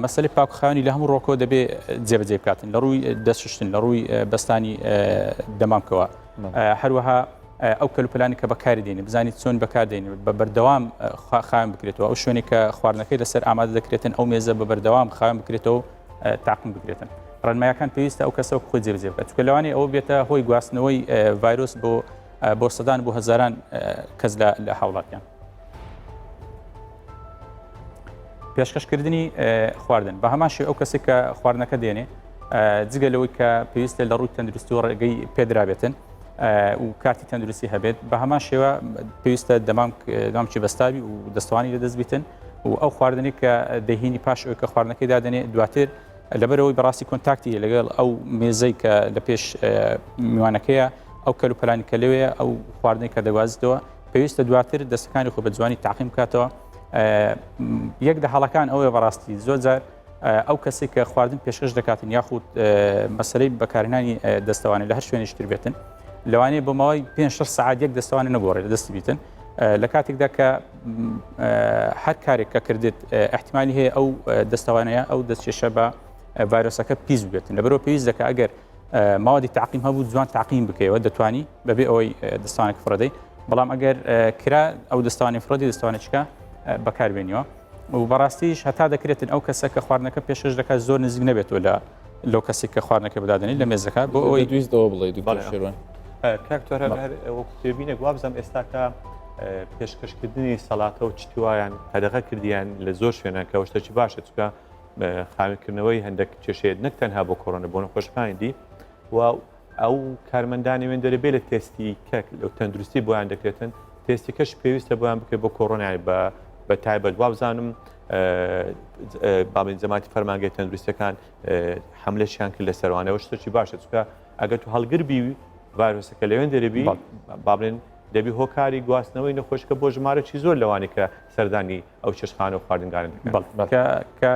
مەسەلی پاکخاوێنی لە هەموو ڕۆکۆ دەبێ جێبەجێ بکاتن لە ڕووی دەستشتن لە ڕووی بەستانی دەمامکەوە هەروەها ئەو کەلوپلانی کە بەکاری دێنێ بزانیت چۆن بەکاردێنێت بە بەردەوام خاوێن بکرێتەوە ئەو شوێنی کە خواردنەکەی لەسەر ئامادە دەکرێتن ئەو مێزە بە بەردەوام خاوێن بکرێتەوە تاقم بکرێتن ڕێنمایەکان پێویستە ئەو کەسەوە خۆی جێبەجێ بکات چونکە لەوانەیە ئەوە بێتە هۆی گواستنەوەی ڤایرۆس بۆ سەدان بۆ هەزاران کەس لە هاوڵاتیان پێشکەشکردنی خواردن بە هەمان شێوە ئەو کەسێک کە خواردنەکە دێنێ جگە لەوەی کە پێویستە لە ڕووی تەندروستی و ڕێگەی پێدرابێتن و کارتی تەندروستی هەبێت بە هەمان شێوە پێویستە دەمامکی بەستاوی و دەستوانی لەدەست بیتن و ئەو خواردنی کە دەهینی پاش ئەوی کە خواردنەکەی دادنێ دواتر لەبەرەوەی بەڕاستی کۆنتاکتی لەگەڵ ئەو مێزەی کە لە پێش میوانەکەیە ئەو کەلوپەلانی کە لەوەیە ئەو خواردنی کە دەگوازیتەوە پێویستە دواتر دەستەکانی خۆ بە جوانی تاقیم بکاتەوە یەک لە هەڵەکان ئەوەیە بەڕاستی زۆرجار ئەو کەسێک کە خواردن پێشکەش دەکاتن یاخود مەسەلەی بەکارهێنانی دەستەوانی لە هەر شوێنیشتر بێتن لەوانەیە بۆ ماوەی 5-6 سەعات یەک دەستەوانی نەگۆڕێ لە دەستی بیتن لە کاتێکدا کە هەر کارێک کە کردێت احتیمالی هەیە ئەو دەستەوانەیە ئەو دەستکێشە بە ڤایرۆسەکە پیس بێتن لەبەرەوە پێویست دەکە ئەگەر ماوەی تاقیم هەبوو جوان تاقیم بکەیەوە دەتوانی بەبێ ئەوەی دەستوانێک فڕەدەی بەڵام ئەگەر کرا ئەو دەستوانی فڕۆدی دەستوانێکە بەکاربێنیەوە و بەڕاستیش هەتا دەکرێتن ئەو کەسە کە خواردنەکە پێشش دەکات زۆر نزیک نەبێتەوە لەو کەسێک کە خواردنەکە بدادنی لە مێزەکە بۆ ئەوەی دویستەوە بڵێ دوکتۆر شێروان کاکتۆرە تێبینێک وابزەم ئێستا کە پێشکەشکردنی سەڵاتە و چتیوایان هەدەغە کردیان لە زۆر شوێنە کە شتێکی باشە چکە خاوێنکردنەوەی هەندێک کێشەیە نەک تەنها بۆ کۆڕۆنە بۆ نەخۆشخانەی دی و ئەو کارمەندانی وێن دەرەبێ لە تێستی کە لەو تەندروستی بۆیان دەکرێتن تێستیکەش پێویستە بۆیان بکرێت بۆ کۆڕۆنای بە تایبەت وابزانم بابین جەماعەتی فەرمانگەی تەندروستیەکان حملەشیان کرد لە سەروانەوە شتێکی باشە چکە ئەگەر تو هەڵگربی ڤایرۆسەکە لەوێن دەرەبی بابلێن دەبی هۆکاری گواستنەوەی نەخۆشکە بۆ ژمارەی زۆر لەوانی کە سەردانی ئەو چێشخانە و خواردنگارن کە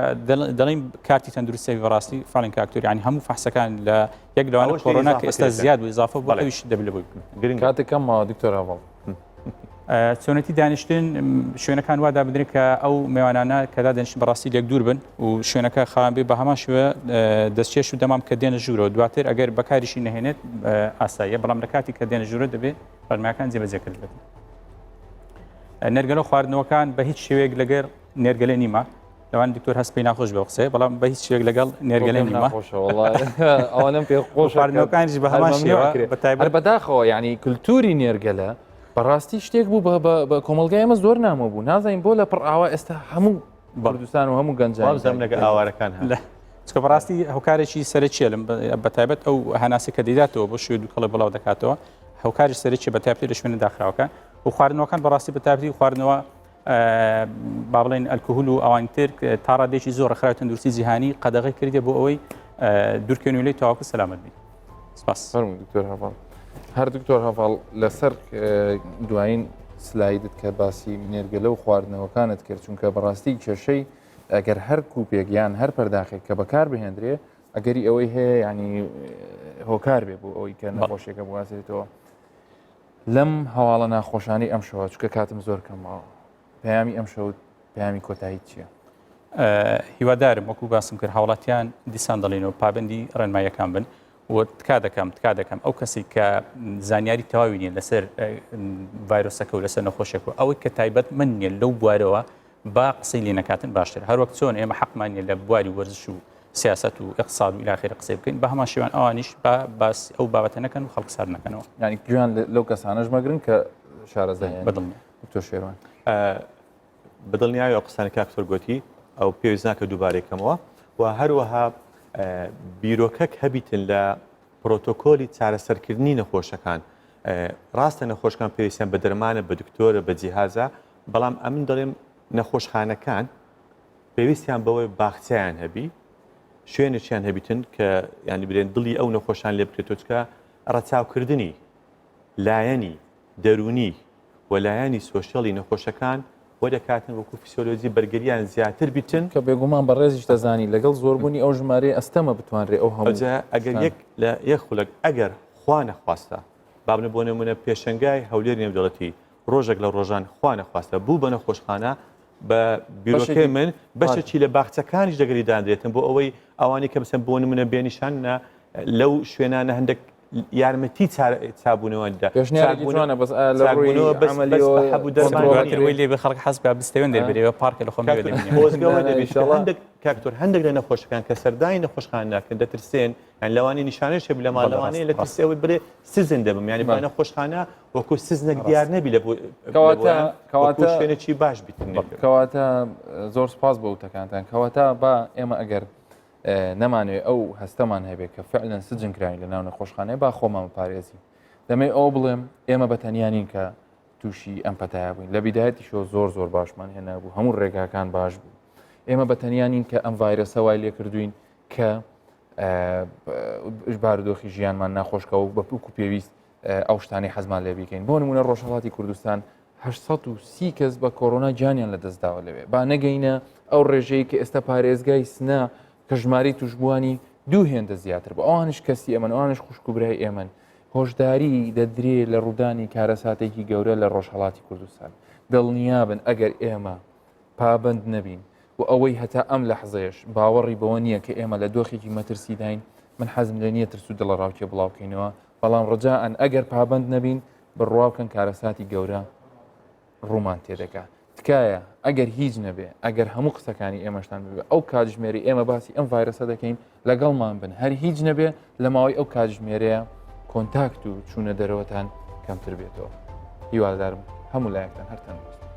دەڵین کارتی تەندروستی بەڕاستی فاڵین کاکتۆری ینی هەموو فەحسەکان لە یەک لەوانە کۆڕۆنا کە ئێستا زیاد و ئیزافە بۆ ئەویش دەبێت بووی گرنگ کاتێکم ماوە دکتۆر هەواڵ چۆنەتی دانیشتن شوێنەکان وادا بدرێت کە ئەو میوانانە کەدا دانیشتن بەڕاستی لێک دوور بن و شوێنەکە خاوەن بێ بە هەمان شوێ دەستچێش و دەمام کە دێنە ژوورەوە دواتر ئەگەر بەکاریشی نەهێنێت ئاساییە بەڵام لە کاتی کە دێنە ژوورە دەبێت فەرمایەکان جێبەجێکرد بێت نێرگەلە خواردنەوەکان بە هیچ شێوەیەک لەگەر نێرگەلێ نیمە لەوان دکتۆر هەست پێی ناخۆش بە قسەی بەڵام بە هیچ شێوەیەک لەگەڵ نێرگەلێ نیمە ئەوانم پێ خۆش خواردنەوەکانیش بە هەمان شێوە بەداخەوە یعنی کولتوری نێرگەلە بەڕاستی شتێک بوو بە کۆمەلگای ئەمە زۆر نامە بوو نازانین بۆ لە پڕئاوا ئێستا هەموو بەردوستان و هەموو گەنجام لەگە ئاوارەکان چکە بەڕاستی هەوکارێکی سەرچیە بە تایبەت ئەو هەناسی کە دەیداتەوە بۆ شوێ دووکەڵە بڵاو دەکاتەوە هەوکاری سەرچی بە تایبەتی لە شوێنە داخراوەکە و خواردنەوەکان بەڕاستی بە تایبەتی خواردنەوە با بڵێن ئەلکۆهول و ئەوانتر تا ڕادێکی زۆر ڕێکخراوی تەندروستی جیهانی قەدەغی کردێ بۆ ئەوەی دوورکەوێنی لەی تەواوکە سەلامەت بێت سپاس دکتۆر هەواڵ هەر دکتۆر هەواڵ لەسەر دوایین سلایدت کە باسی نێرگەلە و خواردنەوەکانت کرد چونکە بەڕاستی کێشەی ئەگەر هەر کوپێک یان هەر پەرداخێک کە بەکار بهێنرێ ئەگەری ئەوەی هەیە ینی هۆکار بێ بۆ ئەوەی کە نەخۆشیەکە بوازێتەوە لەم هەواڵە ناخۆشانی ئەم شەوە چکە کاتم زۆر کەمەوە پەیامی ئەم شەوت پەیامی کۆتایی چییە؟ هیوادارم وەکو باسم کرد هاوڵاتیان دیسان دەڵێنەوە پابندی ڕێنماییەکان بن و تکا دەکەم ئەو کەسی کە زانیاری تەواوی نیە لەسەر ڤایرۆسەکە و لەسەر نەخۆشیەکە ئەوەی کە تایبەت من نیە لەو بوارەوە با قسەی لێ نەکاتن باشتر هەروەک چۆن ئێمە حەقمان نیە لە بواری وەرزش و سیاست و اقتصاد و ئیلاخێرە قسەی بکەین بە هەمان شێوان ئەوانیش باس ئەو بابەتە نەکەن و خەڵک سار نەکەنەوە ینی گویان لەو کەسانەش مەگرن کە شارەزای بەدڵنیە دکتۆر شێروان بەدڵنیاوی ئەو قسانە کاکتۆر گوتی ئەو پێویست ناکە دووبارێکەمەوە و هەروەها بیرۆکەک هەبیتن لە پرۆتۆکۆلی چارەسەرکردنی نەخۆشەکان ڕاستە نەخۆشەکان پێویستیان بە دەرمانە بە دکتۆرە بە جیهازە بەڵام ئەمن دەڵێم نەخۆشخانەکان پێویستیان بەوەی باخچیان هەبی شوێنێکیان هەبیتن کە ینی برێن دڵی ئەو نەخۆشان لێ بکرێتەوە چکە ڕەچاوکردنی لایەنی دەرونی و لایەنی سۆشیاڵی نەخۆشەکان بۆ دەکاتن وەکو فیسیۆلۆژی بەرگریان زیاتر بیتن کە بێگومان بەڕێزیش دەزانی لەگەڵ زۆربوونی ئەو ژمارە ئەستەمە بتوانرێ ئەو هەموو ئەگەر یەک خولک ئەگەر خوا نەخواستە بابنە بۆ نمونە پێشنگای هەولێری نێودەوڵەتی ڕۆژێک لە ڕۆژان خوا نەخواستە بوو بە نەخۆشخانە بە بیرۆکەی من بەشێکی لە باخچەکانیش دەگەری دادرێتن بۆ ئەوەی ئەوانی کە بسم بۆ نمونە بێنیشانە لەو شوێنانە هەندێک یارمەتی چابوونەوەدا هەبوو لێ بە خەڵک حەز بە بستەوێن دەبێت پارکە لە خۆم هەندێک کاکتۆر هەندێک لە نەخۆشەکان کە سەردانی نەخۆشخان ناکەن دەترسێن یان لەوانی نیشانەی شێ لە ماڵەوانەیە لە ترسەوەی برێ سزن دەبم ینی با نەخۆشخانە وەکو سزنێک دیار نەبی لە کەواتە شوێنێکی باش بیتن کەواتە زۆر سپاس بە وتەکانتان کەواتە با ئێمە ئەگەر نەمانوێت ئەو هەستەمان هەبێت کە فعلەن سجن کراین لە ناو نەخۆشخانەیە با خۆمان پارێزی دەمەی ئەو بڵێم ئێمە بەتەنیانین کە تووشی ئەم پەتایە بووین لە بیدایەتیشەوە زۆر باشمان هێنا بوو هەموو ڕێگاکان باش بوو ئێمە بەتەنیانین کە ئەم ڤایرەسە وای لێ کردوین کە بارودۆخی ژیانمان ناخۆشکەوە بە پووک و پێویست ئەو شتانی حەزمان لێ بیکەین بۆ نمونە ڕۆژهەڵاتی کوردستان 830 کەس بە کۆڕۆنا جانیان لە دەستداوە لەوێ با نەگەینە ئەو ڕێژەیە کە ئێستا پارێزگای سنە کە ژماری توشبووانی دوو هێندە زیاتر بە ئەوانش کەسی ئەمن ئەوانش خوشکوبرای ئێمن هۆشداری دەدرێ لە ڕوودانی کارەساتێکی گەورە لە ڕۆژهەڵاتی کوردستان دڵنیابن ئەگەر ئێمە پابند نەبین و ئەوەی هەتا ئەم لە حەزەیەش باوەڕی بەوە نییە کە ئێمە لە دۆخێکی مەترسی داین من حەزم لە نییە ترس و دڵە ڕاوکێ بڵاوکەینەوە بەڵام ڕجاءن ئەگەر پابند نەبین بڕواوکەن کارەساتی گەورە ڕوومان تێدەکات تکایە ئەگەر هیچ نەبێ ئەگەر هەموو قسەکانی ئێمەشتان ببێ ئەو کاتژمێری ئێمە باسی ئەم ڤایرەسە دەکەین لەگەڵمان بن هەر هیچ نەبێ لە ماوەی ئەو کاتژمێرەیە کۆنتاکت و چوونە دەرەوەتان کەمتر بێتەوە هیوادارم هەموو لایەکتان هەر تەندروست